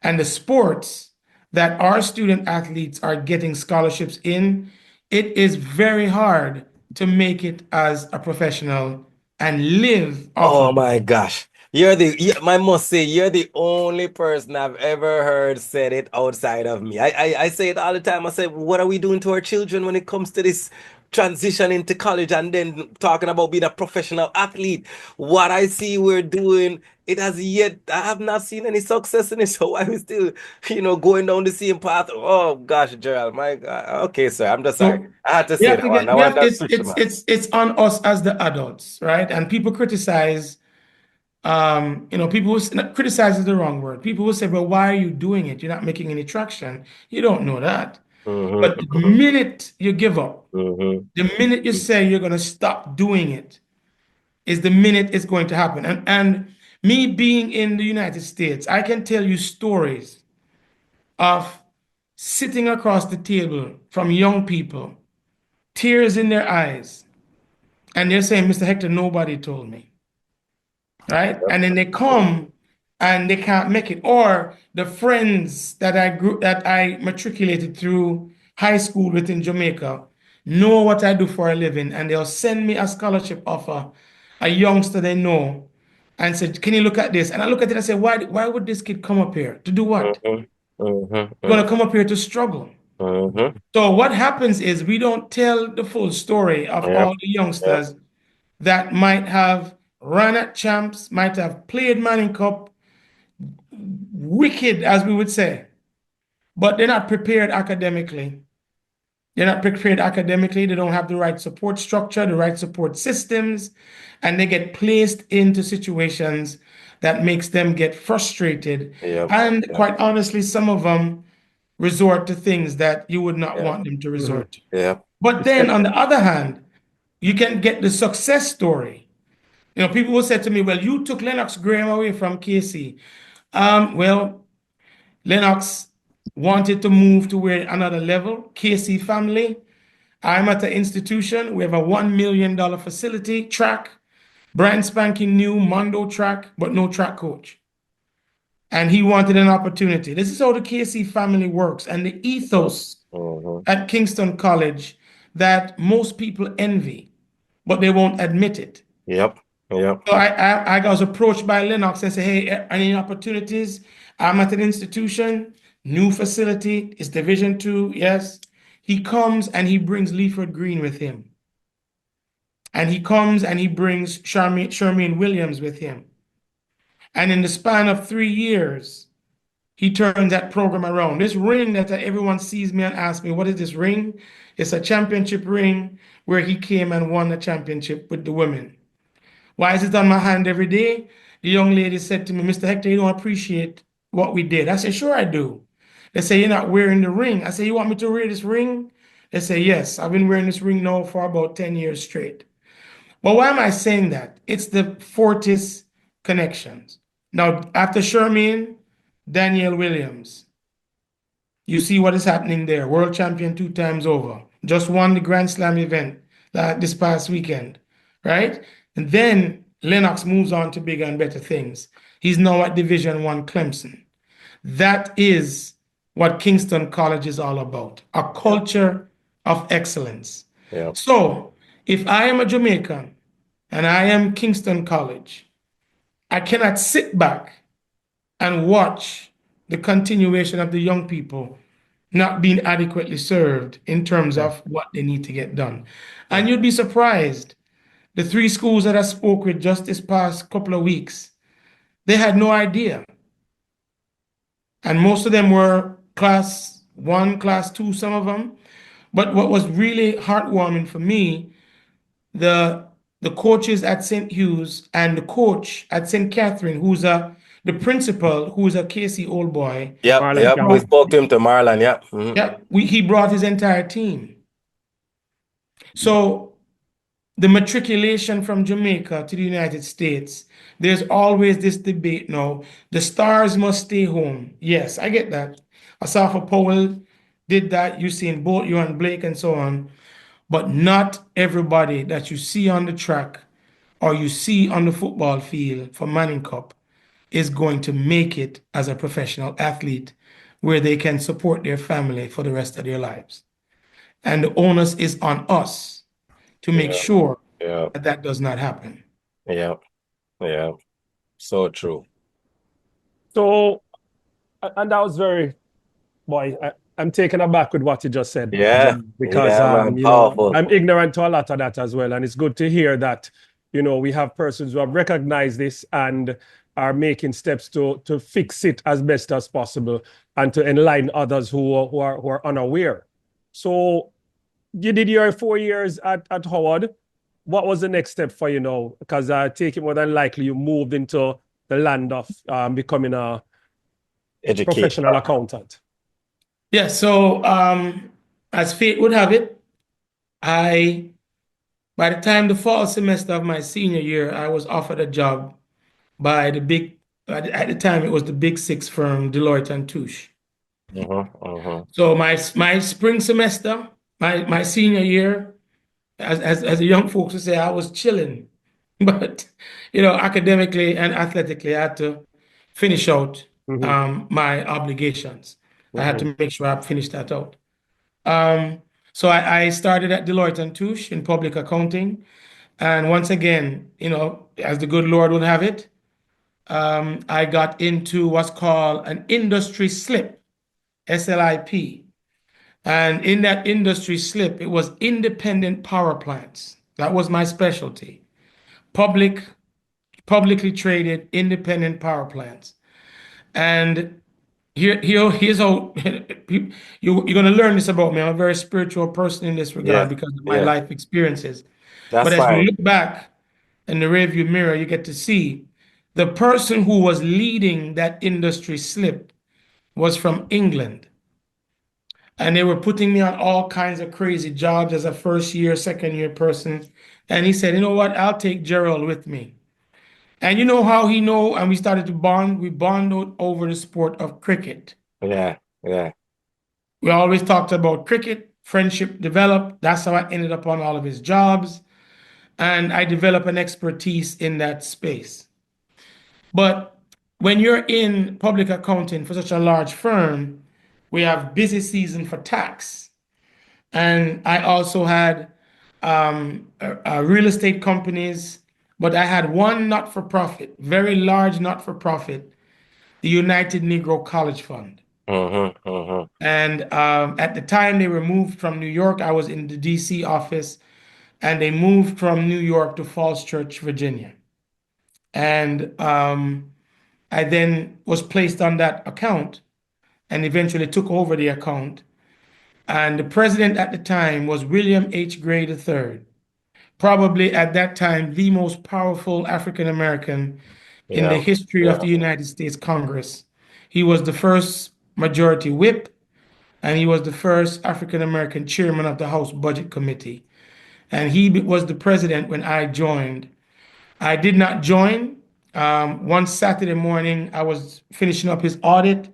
And the sports that our student athletes are getting scholarships in, it is very hard to make it as a professional and live off Oh of my gosh. I must say, you're the only person I've ever heard said it outside of me. I say it all the time. I say, what are we doing to our children when it comes to this transition into college and then talking about being a professional athlete? What I see we're doing, I have not seen any success in it. So why are we still, going down the same path? Oh gosh, Gerald, my God. Okay, sir, I'm just sorry. I had to say that one. I want that switch, man. It's on us as the adults, right? And people criticize. People criticize is the wrong word. People will say, well, why are you doing it? You're not making any traction. You don't know that. But the minute you give up, the minute you say you're going to stop doing it, is the minute it's going to happen. And me being in the United States, I can tell you stories of sitting across the table from young people, tears in their eyes, and they're saying, Mr. Hector, nobody told me. Right? And then they come and they can't make it. Or the friends that I matriculated through high school within Jamaica know what I do for a living, and they'll send me a scholarship offer, a youngster they know, and said, can you look at this? And I look at it and say, why would this kid come up here? To do what? You're gonna come up here to struggle. So what happens is we don't tell the full story of all the youngsters that might have run at champs, might have played Manning Cup, wicked, as we would say, but they're not prepared academically. They're not prepared academically. They don't have the right support structure, the right support systems, and they get placed into situations that makes them get frustrated. Yeah. And Yeah. quite honestly, some of them resort to things that you would not Yeah. want them to resort to. Yeah. But then on the other hand, you can get the success story. You know, people will say to me, well, you took Lennox Graham away from KC. Well, Lennox wanted to move to where another level. KC family, I'm at the institution. We have a $1 million facility, track, brand spanking new Mondo track, but no track coach. And he wanted an opportunity. This is how the KC family works and the ethos at Kingston College that most people envy, but they won't admit it. Yep. Yep. So I was approached by Lennox and said, hey, any opportunities? I'm at an institution, new facility, it's Division II, yes. He comes and he brings Leaford Green with him. And he comes and he brings Shermaine Williams with him. And in the span of 3 years, he turned that program around. This ring that everyone sees me and asks me, what is this ring? It's a championship ring where he came and won a championship with the women. Why is it on my hand every day? The young lady said to me, Mr. Hector, you don't appreciate what we did. I said, sure I do. They say, you're not wearing the ring. I said, you want me to wear this ring? They say, yes, I've been wearing this ring now for about 10 years straight. But why am I saying that? It's the Fortis connections. Now, after Shermaine, Danielle Williams, you see what is happening there. World champion 2 times over. Just won the Grand Slam event this past weekend, right? And then Lennox moves on to bigger and better things. He's now at Division I Clemson. That is what Kingston College is all about, a culture of excellence. Yeah. So if I am a Jamaican and I am Kingston College, I cannot sit back and watch the continuation of the young people not being adequately served in terms of what they need to get done. And you'd be surprised. The 3 schools that I spoke with just this past couple of weeks, they had no idea. And most of them were class 1, class 2, some of them. But what was really heartwarming for me, the coaches at St. Hugh's and the coach at St. Catherine, the principal, who's a KC old boy. Yep. Marlon Yep. Campbell. We spoke to him to Marlon. Yep. Mhm. Yeah, he brought his entire team. So the matriculation from Jamaica to the United States, there's always this debate now. The stars must stay home. Yes, I get that. Asafa Powell did that. Usain Bolt, Johan Blake, and so on. But not everybody that you see on the track or you see on the football field for Manning Cup is going to make it as a professional athlete where they can support their family for the rest of their lives. And the onus is on us to make sure that does not happen. Yeah. Yeah. So true. So, and that was very, boy, I'm taken aback with what you just said. Yeah. Because, man, you powerful. know, I'm ignorant to a lot of that as well. And it's good to hear that, you know, we have persons who have recognized this and are making steps to fix it as best as possible and to enlighten others who are unaware. So you did your 4 years at Howard. What was the next step for you now? Because I take it more than likely you moved into the land of becoming a professional accountant. Yeah, so as fate would have it, by the time the fall semester of my senior year, I was offered a job by at the time it was the Big 6 firm, Deloitte and Touche. So my spring semester, my senior year, as the young folks would say, I was chilling. But, you know, academically and athletically, I had to finish out my obligations. I had to make sure I finished that out. So I started at Deloitte and Touche in public accounting. And once again, you know, as the good Lord would have it, I got into what's called an industry slip, SLIP. And in that industry slip, it was independent power plants. That was my specialty. Publicly traded independent power plants. And here's how you're going to learn this about me. I'm a very spiritual person in this regard because of my life experiences. That's but as fine. you look back in the rearview mirror, you get to see The person who was leading that industry slip was from England. And they were putting me on all kinds of crazy jobs as a first year, second year person. And he said, you know what? I'll take Gerald with me. And you know how he know, and we started to bond. We bonded over the sport of cricket. Yeah, yeah. We always talked about cricket, friendship developed. That's how I ended up on all of his jobs. And I developed an expertise in that space. But when you're in public accounting for such a large firm, we have busy season for tax. And I also had real estate companies, but I had one not-for-profit, very large not-for-profit, the United Negro College Fund. And at the time they were moved from New York, I was in the DC office, and they moved from New York to Falls Church, Virginia. And I then was placed on that account and eventually took over the account. And the president at the time was William H. Gray III, probably at that time the most powerful African American in the history of the United States Congress. He was the first majority whip, and he was the first African American chairman of the House Budget Committee. And he was the president when I joined. I did not join. One Saturday morning, I was finishing up his audit,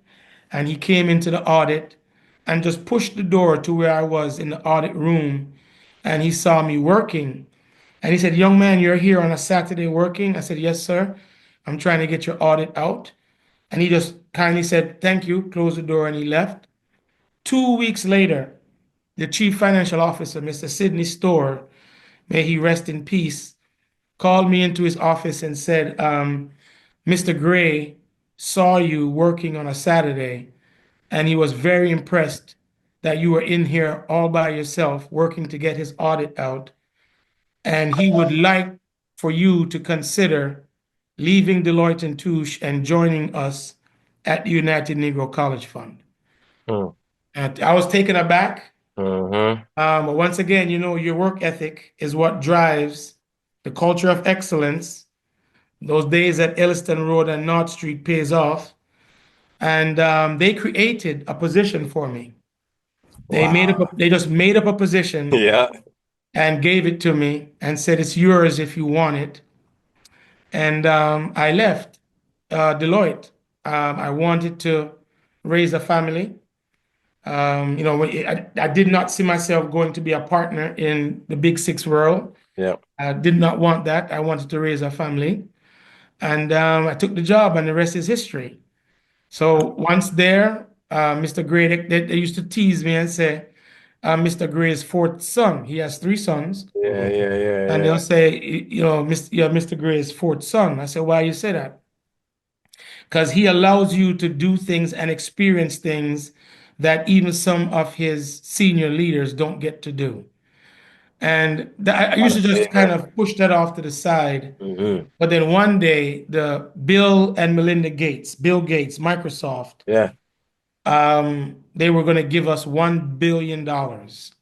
and he came into the audit and just pushed the door to where I was in the audit room. And he saw me working. And he said, young man, you're here on a Saturday working? I said, yes, sir. I'm trying to get your audit out. And he just kindly said, thank you, closed the door, and he left. 2 weeks later, the chief financial officer, Mr. Sidney Storr, may he rest in peace, called me into his office and said, Mr. Gray saw you working on a Saturday, and he was very impressed that you were in here all by yourself working to get his audit out. And he would like for you to consider leaving Deloitte and Touche and joining us at the United Negro College Fund. And I was taken aback. But once again, you know, your work ethic is what drives the culture of excellence. Those days at Elliston Road and North Street pays off. And they created a position for me. They just made up a position and gave it to me and said, it's yours if you want it. And I left Deloitte. I wanted to raise a family. You know, I did not see myself going to be a partner in the Big Six world. I did not want that. I wanted to raise a family. And I took the job, and the rest is history. So once there, Mr. Gray, they used to tease me and say, Mr. Gray's fourth son. He has 3 sons. And they'll say, you know, Mr. Gray's fourth son. I said, why you say that? Because he allows you to do things and experience things that even some of his senior leaders don't get to do. And I used to just kind of push that off to the side. But then one day, the Bill and Melinda Gates, Bill Gates, Microsoft, they were going to give us $1 billion.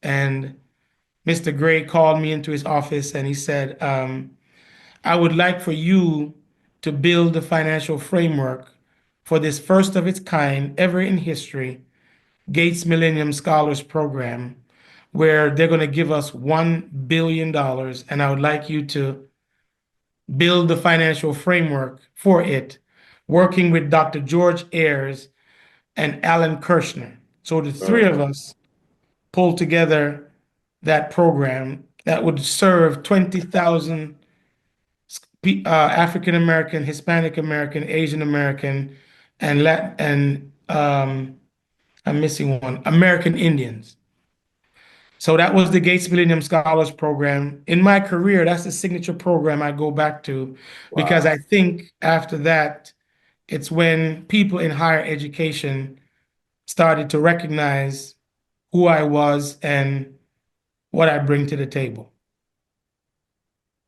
And Mr. Gray called me into his office and he said, I would like for you to build the financial framework for this first of its kind ever in history, Gates Millennium Scholars Program, where they're going to give us $1 billion. And I would like you to build the financial framework for it, working with Dr. George Ayers and Alan Kirshner. So the 3 of us pulled together that program that would serve 20,000 African American, Hispanic American, Asian American, and Latin, and I'm missing one, American Indians. So that was the Gates Millennium Scholars Program. In my career, that's the signature program I go back to, because I think after that, it's when people in higher education started to recognize who I was and what I bring to the table.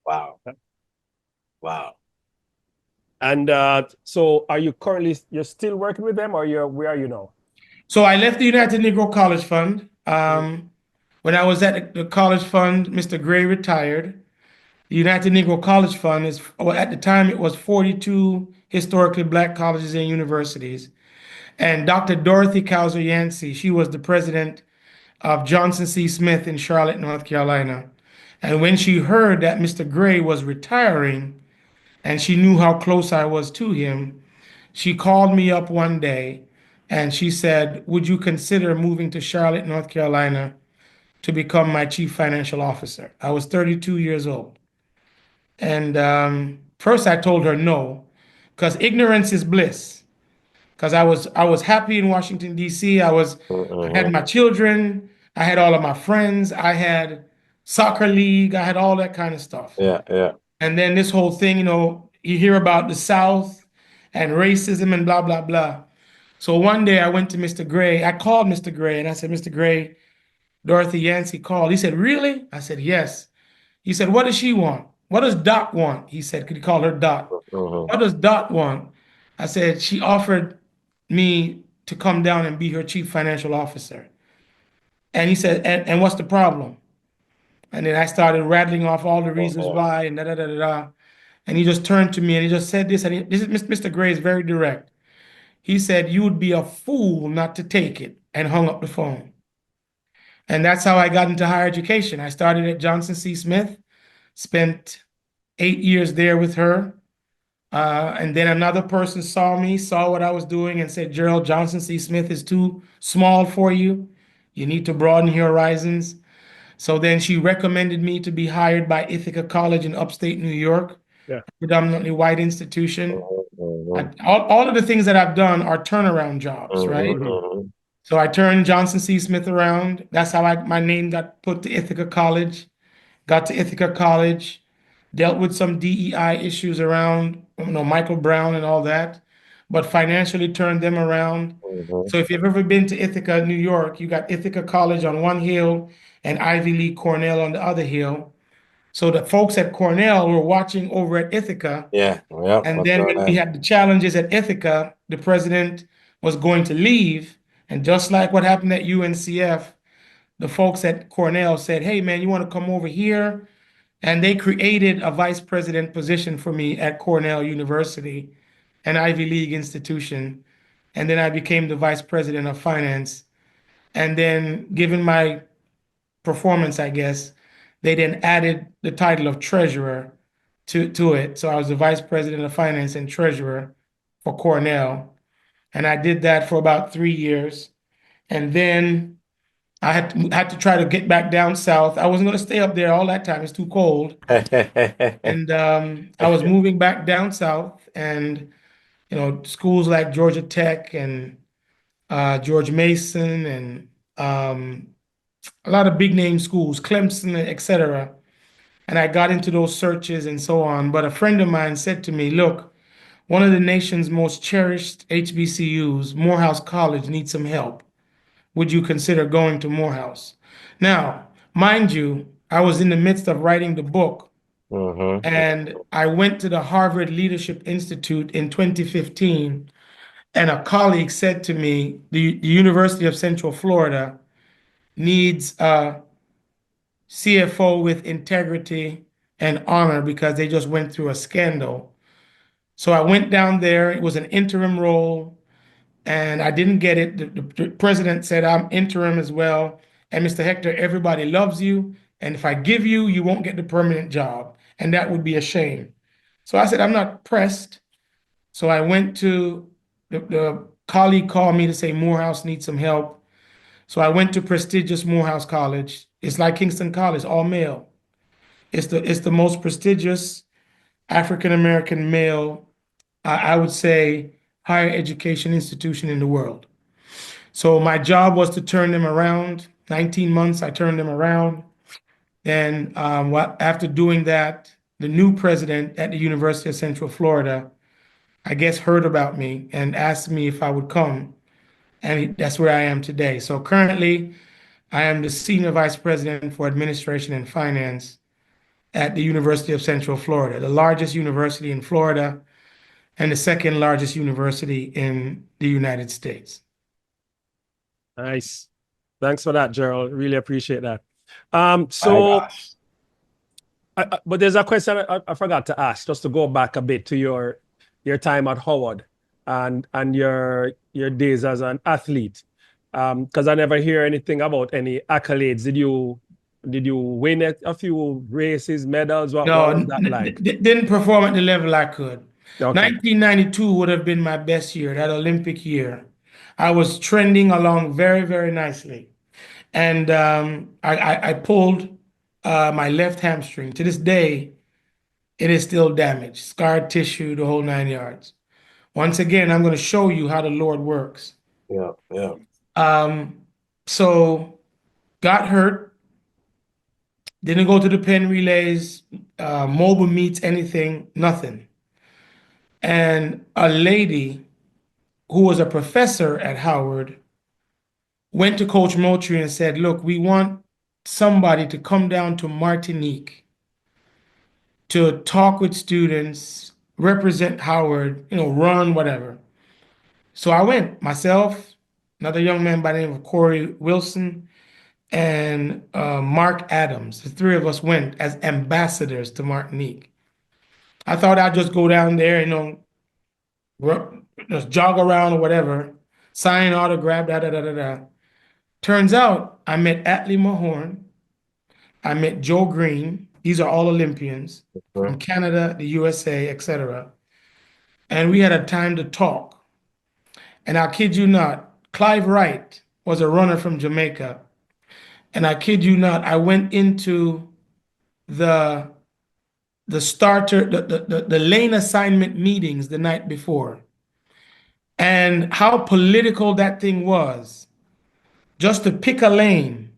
Wow. And so are you currently, you're still working with them, or where are you now? So I left the United Negro College Fund. When I was at the college fund, Mr. Gray retired. The United Negro College Fund is, or at the time, it was 42 historically black colleges and universities. And Dr. Dorothy Cowser Yancey, she was the president of Johnson C. Smith in Charlotte, North Carolina. And when she heard that Mr. Gray was retiring and she knew how close I was to him, she called me up one day and she said, "Would you consider moving to Charlotte, North Carolina to become my chief financial officer?" I was 32 years old. And first I told her no, because ignorance is bliss. Because I was happy in Washington, D.C. I had my children, I had all of my friends, I had soccer league, I had all that kind of stuff. Yeah, yeah. And then this whole thing, you hear about the South and racism and blah, blah, blah. So one day I went to Mr. Gray. I called Mr. Gray and I said, "Mr. Gray, Dorothy Yancey called." He said, "Really?" I said, "Yes." He said, "What does she want? What does Dot want?" He said, could he call her Dot? "What does Dot want?" I said, "She offered me to come down and be her chief financial officer." And he said, and what's the problem?" And then I started rattling off all the reasons why and da da da da da. And he just turned to me and he just said this, and this is Mr. Gray is very direct. He said, "You would be a fool not to take it," and hung up the phone. And that's how I got into higher education. I started at Johnson C. Smith, spent 8 years there with her. And then another person saw what I was doing and said, "Gerald, Johnson C. Smith is too small for you. You need to broaden your horizons." So then she recommended me to be hired by Ithaca College in upstate New York, Yeah. predominantly white institution. All of the things that I've done are turnaround jobs, right? So I turned Johnson C. Smith around. That's how my name got put to Ithaca College. Got to Ithaca College, dealt with some DEI issues around, Michael Brown and all that, but financially turned them around. So if you've ever been to Ithaca, New York, you got Ithaca College on one hill and Ivy League Cornell on the other hill. So the folks at Cornell were watching over at Ithaca. Yeah, yeah. And then when we had the challenges at Ithaca, the president was going to leave. And just like what happened at UNCF, the folks at Cornell said, "Hey, man, you want to come over here?" And they created a vice president position for me at Cornell University, an Ivy League institution. And then I became the vice president of finance. And then, given my performance, I guess, they then added the title of treasurer to it. So I was the vice president of finance and treasurer for Cornell. And I did that for about 3 years. And then I had to try to get back down south. I wasn't going to stay up there all that time. It's too cold. And I was moving back down south, and schools like Georgia Tech and George Mason and a lot of big name schools, Clemson, etc. And I got into those searches and so on. But a friend of mine said to me, "Look, one of the nation's most cherished HBCUs, Morehouse College, needs some help. Would you consider going to Morehouse?" Now, mind you, I was in the midst of writing the book, and I went to the Harvard Leadership Institute in 2015, and a colleague said to me, the University of Central Florida needs a CFO with integrity and honor because they just went through a scandal. So I went down there. It was an interim role, and I didn't get it. The president said, "I'm interim as well. And Mr. Hector, everybody loves you. And if I give you, you won't get the permanent job. And that would be a shame." So I said, "I'm not pressed." So I went to the colleague called me to say Morehouse needs some help. So I went to prestigious Morehouse College. It's like Kingston College, all male. It's the most prestigious African-American male, I would say, higher education institution in the world. So my job was to turn them around. 19 months, I turned them around. And after doing that, the new president at the University of Central Florida, I guess, heard about me and asked me if I would come. And that's where I am today. So currently, I am the senior vice president for administration and finance at the University of Central Florida, the largest university in Florida and the second largest university in the United States. Nice. Thanks for that, Gerald. Really appreciate that. So But there's a question I forgot to ask, just to go back a bit to your time at Howard and your days as an athlete. Because I never hear anything about any accolades. Did you win a few races, medals? What No, was that like? didn't perform at the level I could. Okay. 1992 would have been my best year, that Olympic year. I was trending along very, very nicely. And I pulled my left hamstring. To this day, it is still damaged, scar tissue, the whole 9 yards. Once again, I'm going to show you how the Lord works. Yeah, yeah. So got hurt, didn't go to the pen relays, mobile meets, anything, nothing. And a lady who was a professor at Howard went to Coach Moultrie and said, look, we want somebody to come down to Martinique to talk with students, represent Howard, run, whatever. So I went, myself, another young man by the name of Corey Wilson, and Mark Adams. The three of us went as ambassadors to Martinique. I thought I'd just go down there, just jog around or whatever, sign autograph, da da da da da. Turns out I met Atlee Mahorn, I met Joe Green. These are all Olympians from Canada, the USA, etc. And we had a time to talk. And I kid you not, Clive Wright was a runner from Jamaica. And I kid you not, I went into the starter, the lane assignment meetings the night before. And how political that thing was. Just to pick a lane.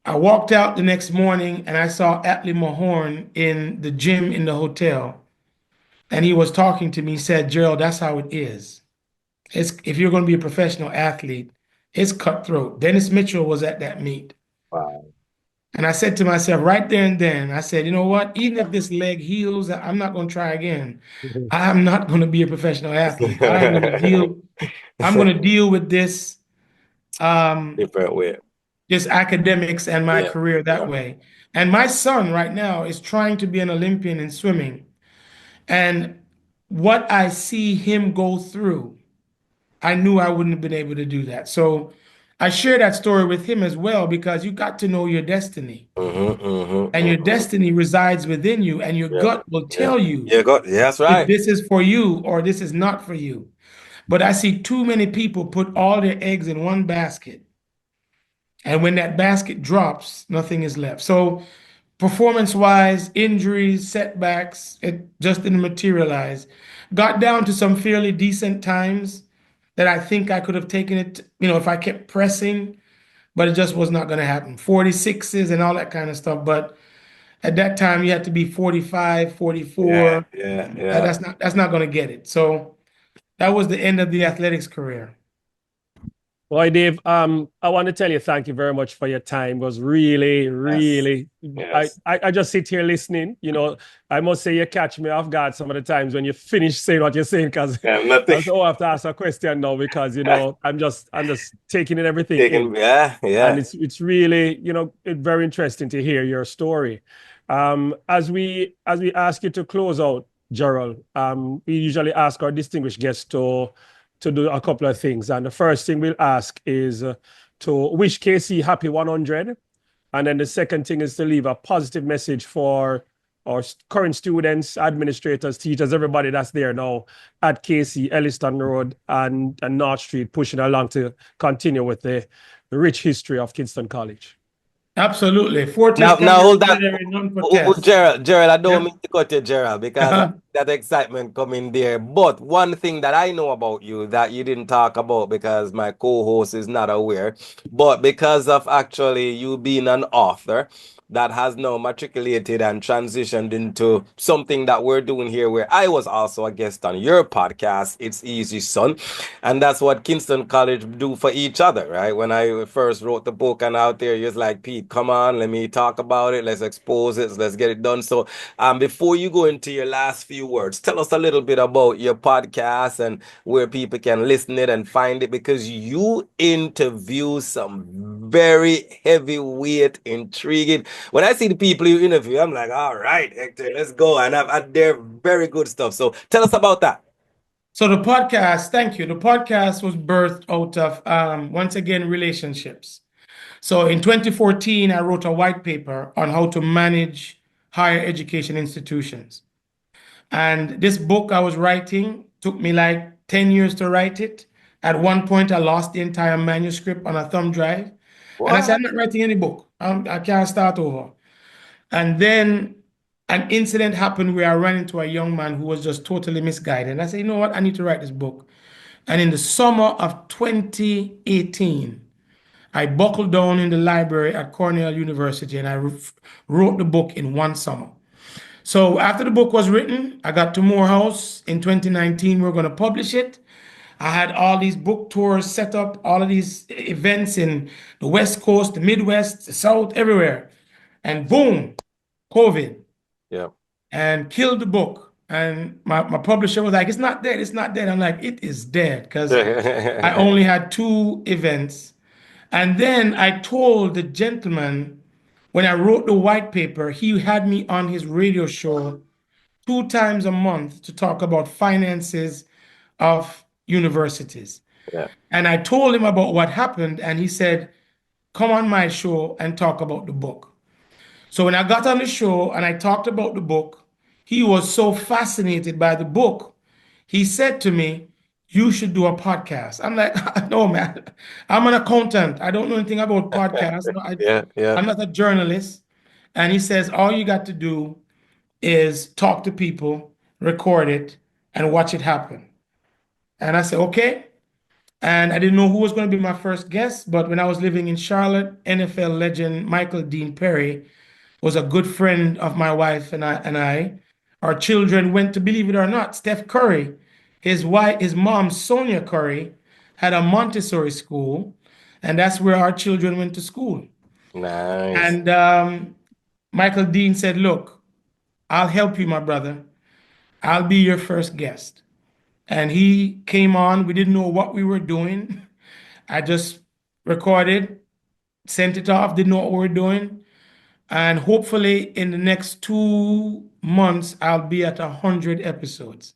I walked out the next morning and I saw Atlee Mahorn in the gym in the hotel. And he was talking to me, he said, Gerald, that's how it is. If you're going to be a professional athlete, it's cutthroat. Dennis Mitchell was at that meet. Wow. And I said to myself right there and then, I said, you know what? Even if this leg heals, I'm not going to try again. I'm not going to be a professional athlete. I'm going to deal with this Different way. just academics and my career that way. And my son right now is trying to be an Olympian in swimming. And what I see him go through, I knew I wouldn't have been able to do that. So I share that story with him as well, because you got to know your destiny. And your destiny resides within you, and your gut will tell you that's right. if this is for you or this is not for you. But I see too many people put all their eggs in one basket. And when that basket drops, nothing is left. So performance-wise, injuries, setbacks, it just didn't materialize. Got down to some fairly decent times that I think I could have taken it, if I kept pressing, but it just was not going to happen. 46s and all that kind of stuff. But at that time, you had to be 45, 44. That's not going to get it. So that was the end of the athletics career. Well, Dave, I want to tell you thank you very much for your time. It was really, really, I just sit here listening. I must say you catch me off guard some of the times when you finish saying what you're saying, because I have to ask a question now, because I'm just taking in everything in. And it's really, it's very interesting to hear your story. As we ask you to close out, Gerald, we usually ask our distinguished guests to do a couple of things. And the first thing we'll ask is to wish KC happy 100. And then the second thing is to leave a positive message for our current students, administrators, teachers, everybody that's there now at KC, Elliston Road, and North Street, pushing along to continue with the rich history of Kingston College. Absolutely. Now hold that. Gerald, I don't mean to cut you, Gerald, because that excitement coming there. But one thing that I know about you that you didn't talk about, because my co-host is not aware, but because of actually you being an author that has now matriculated and transitioned into something that we're doing here, where I was also a guest on your podcast, It's Easy, Son. And that's what Kingston College do for each other, right? When I first wrote the book and out there, you was like, Pete, come on, let me talk about it. Let's expose it. Let's get it done. So before you go into your last few words, tell us a little bit about your podcast and where people can listen it and find it, because you interview some very heavyweight, intriguing. When I see the people you interview, I'm like, all right, Hector, let's go. And they're very good stuff. So tell us about that. So the podcast, thank you. The podcast was birthed out of, once again, relationships. So in 2014, I wrote a white paper on how to manage higher education institutions. And this book I was writing took me like 10 years to write it. At one point, I lost the entire manuscript on a thumb drive. And I said, I'm not writing any book. I can't start over. And then an incident happened where I ran into a young man who was just totally misguided. And I said, you know what? I need to write this book. And in the summer of 2018, I buckled down in the library at Cornell University and I wrote the book in one summer. So after the book was written, I got to Morehouse in 2019. We're going to publish it. I had all these book tours set up, all of these events in the West Coast, the Midwest, the South, everywhere. And boom, COVID. Yeah. And killed the book. And my publisher was like, it's not dead, it's not dead. I'm like, it is dead, because I only had 2 events. And then I told the gentleman, when I wrote the white paper, he had me on his radio show 2 times a month to talk about finances of universities. Yeah. And I told him about what happened, and he said, come on my show and talk about the book. So when I got on the show and I talked about the book, he was so fascinated by the book, he said to me, you should do a podcast. I'm like, no, man, I'm an accountant. I don't know anything about podcasts. I'm not a journalist. And he says, all you got to do is talk to people, record it, and watch it happen. And I said, okay. And I didn't know who was going to be my first guest, but when I was living in Charlotte, NFL legend Michael Dean Perry was a good friend of my wife and I. Our children went to, believe it or not, Steph Curry, his mom, Sonia Curry, had a Montessori school, and that's where our children went to school. Nice. And Michael Dean said, look, I'll help you, my brother. I'll be your first guest. And he came on. We didn't know what we were doing. I just recorded, sent it off, didn't know what we were doing. And hopefully in the next 2 months, I'll be at 100 episodes.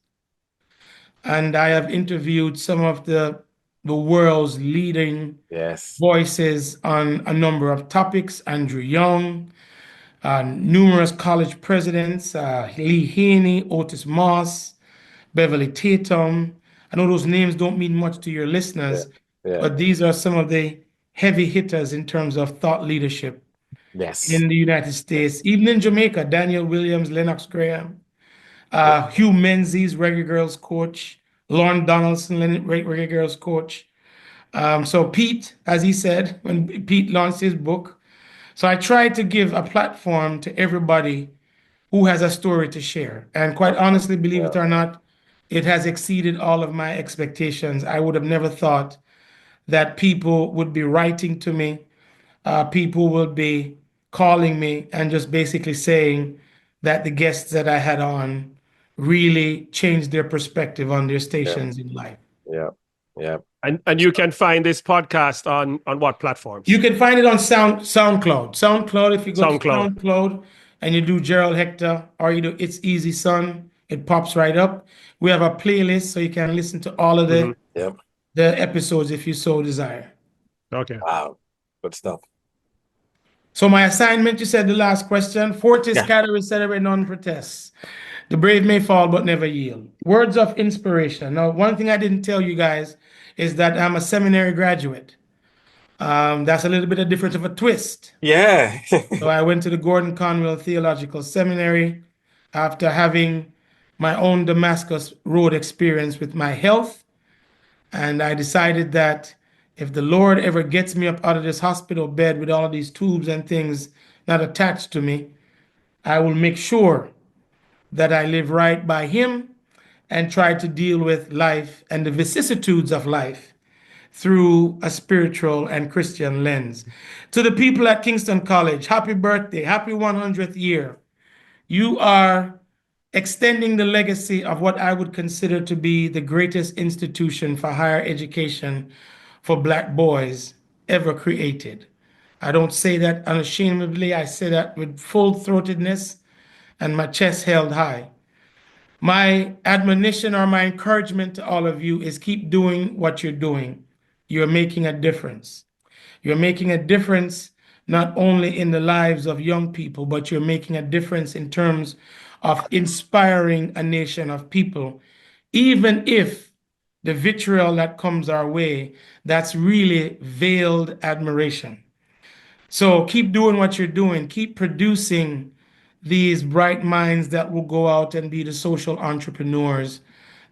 And I have interviewed some of the world's leading voices on a number of topics. Andrew Young, numerous college presidents, Lee Haney, Otis Moss, Beverly Tatum. I know those names don't mean much to your listeners, but these are some of the heavy hitters in terms of thought leadership in the United States. Even in Jamaica, Daniel Williams, Lennox Graham, Hugh Menzies, Reggae Girls coach, Lauren Donaldson, Reggae Girls coach. So Pete, as he said, when Pete launched his book. So I tried to give a platform to everybody who has a story to share. And quite honestly, believe it or not, it has exceeded all of my expectations. I would have never thought that people would be writing to me, people would be calling me and just basically saying that the guests that I had on really changed their perspective on their stations in life. Yeah. And you can find this podcast on what platforms? You can find it on SoundCloud. SoundCloud, if you go to SoundCloud and you do Gerald Hector or you do It's Easy Son, it pops right up. We have a playlist so you can listen to all of the episodes if you so desire. Okay. Wow. Good stuff. So my assignment, you said the last question. Fortis Category celebrate, none protests. The brave may fall, but never yield. Words of inspiration. Now, one thing I didn't tell you guys is that I'm a seminary graduate. That's a little bit of different of a twist. Yeah. So I went to the Gordon Conwell Theological Seminary after having my own Damascus Road experience with my health. And I decided that if the Lord ever gets me up out of this hospital bed with all of these tubes and things not attached to me, I will make sure that I live right by him and try to deal with life and the vicissitudes of life through a spiritual and Christian lens. To the people at Kingston College, happy birthday, happy 100th year. You are extending the legacy of what I would consider to be the greatest institution for higher education for Black boys ever created. I don't say that unashamedly. I say that with full-throatedness and my chest held high. My admonition or my encouragement to all of you is keep doing what you're doing. You're making a difference. You're making a difference not only in the lives of young people, but you're making a difference in terms of inspiring a nation of people, even if the vitriol that comes our way, that's really veiled admiration. So keep doing what you're doing. Keep producing these bright minds that will go out and be the social entrepreneurs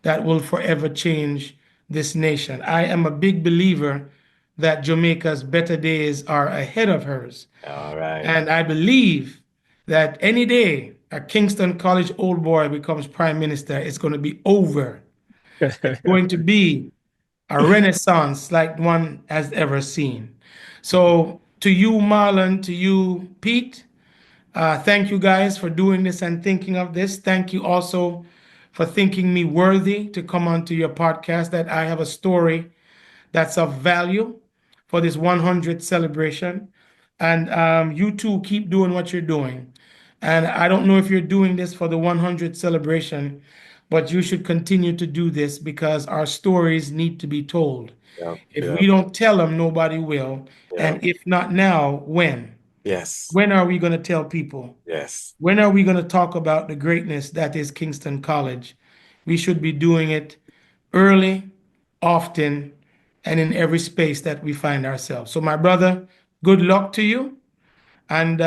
that will forever change this nation. I am a big believer that Jamaica's better days are ahead of hers. All right. And I believe that any day a Kingston College old boy becomes prime minister, it's going to be over. It's going to be a renaissance like one has ever seen. So to you, Marlon, to you, Pete, thank you guys for doing this and thinking of this. Thank you also for thinking me worthy to come onto your podcast, that I have a story that's of value for this 100th celebration. And you two keep doing what you're doing. And I don't know if you're doing this for the 100th celebration, but you should continue to do this because our stories need to be told. Yeah, If yeah, we don't tell them, nobody will. yeah. And if not now, when? Yes. When are we going to tell people? Yes. When are we going to talk about the greatness that is Kingston College? We should be doing it early, often, and in every space that we find ourselves. So, my brother, good luck to you. And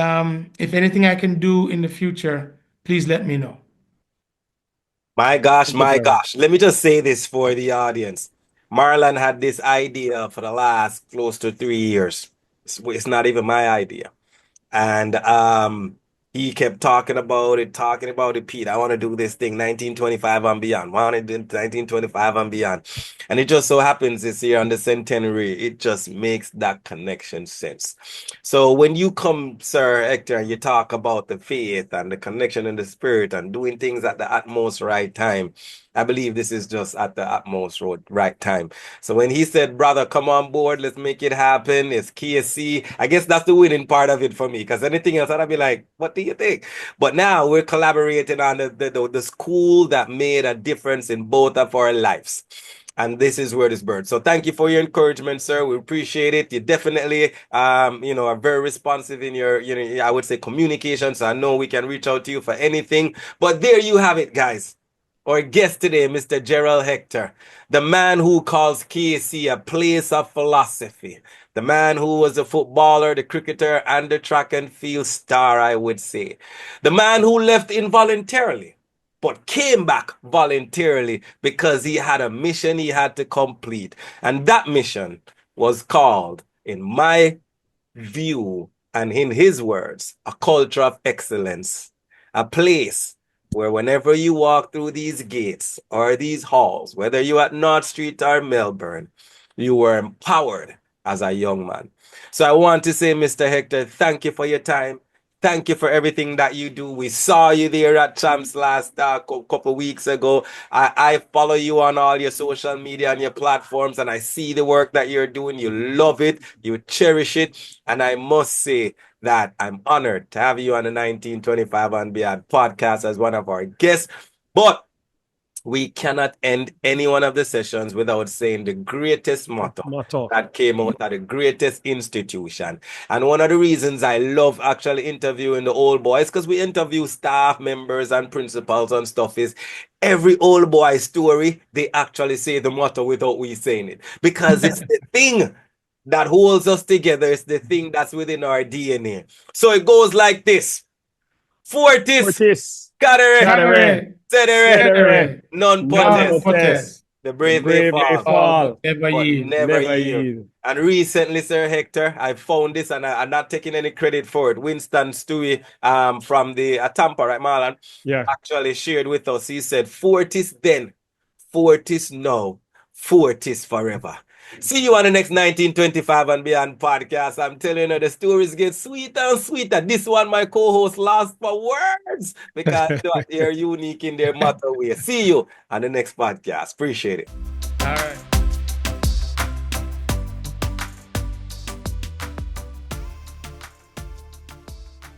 if anything I can do in the future, please let me know. My gosh, Thank you, my brother. gosh. Let me just say this for the audience. Marlon had this idea for the last close to 3 years. It's not even my idea. And he kept talking about it, Pete. I want to do this thing 1925 and beyond. Wanted in 1925 and beyond. And it just so happens this year on the centenary, it just makes that connection sense. So when you come, Sir Hector, and you talk about the faith and the connection in the spirit and doing things at the utmost right time, I believe this is just at the utmost right time. So when he said, brother, come on board, let's make it happen, it's KSC, I guess that's the winning part of it for me, because anything else, I'd be like, what do you think? But now we're collaborating on the school that made a difference in both of our lives. And this is where this bird. So thank you for your encouragement, sir. We appreciate it. You definitely, are very responsive in your, I would say communication. So I know we can reach out to you for anything. But there you have it, guys. Our guest today, Mr. Gerald Hector, the man who calls KC a place of philosophy, the man who was a footballer, the cricketer, and the track and field star, I would say, the man who left involuntarily, but came back voluntarily because he had a mission he had to complete. And that mission was called, in my view, and in his words, a culture of excellence, a place where whenever you walk through these gates or these halls, whether you're at North Street or Melbourne, you were empowered as a young man. So I want to say, Mr. Hector, thank you for your time. Thank you for everything that you do. We saw you there at Champs last couple weeks ago. I follow you on all your social media and your platforms, and I see the work that you're doing. You love it. You cherish it. And I must say that I'm honored to have you on the 1925 and Beyond podcast as one of our guests. But we cannot end any one of the sessions without saying the greatest motto that came out of the greatest institution. And one of the reasons I love actually interviewing the old boys, because we interview staff members and principals and stuff, is every old boy story, they actually say the motto without we saying it. Because it's the thing that holds us together. It's the thing that's within our DNA. So it goes like this. Fortis. Cadere. Cedere. Non potest. The brave may fall, Never but yield. never yield. And recently, Sir Hector, I found this, and I'm not taking any credit for it. Winston Stewie from the Tampa, right, Marlon? Yeah. Actually shared with us. He said, Fortis then, Fortis now, Fortis forever. See you on the next 1925 and Beyond podcast. I'm telling you, the stories get sweeter and sweeter. This one, my co-host, lost for words because they're unique in their matter way. See you on the next podcast. Appreciate it. All right.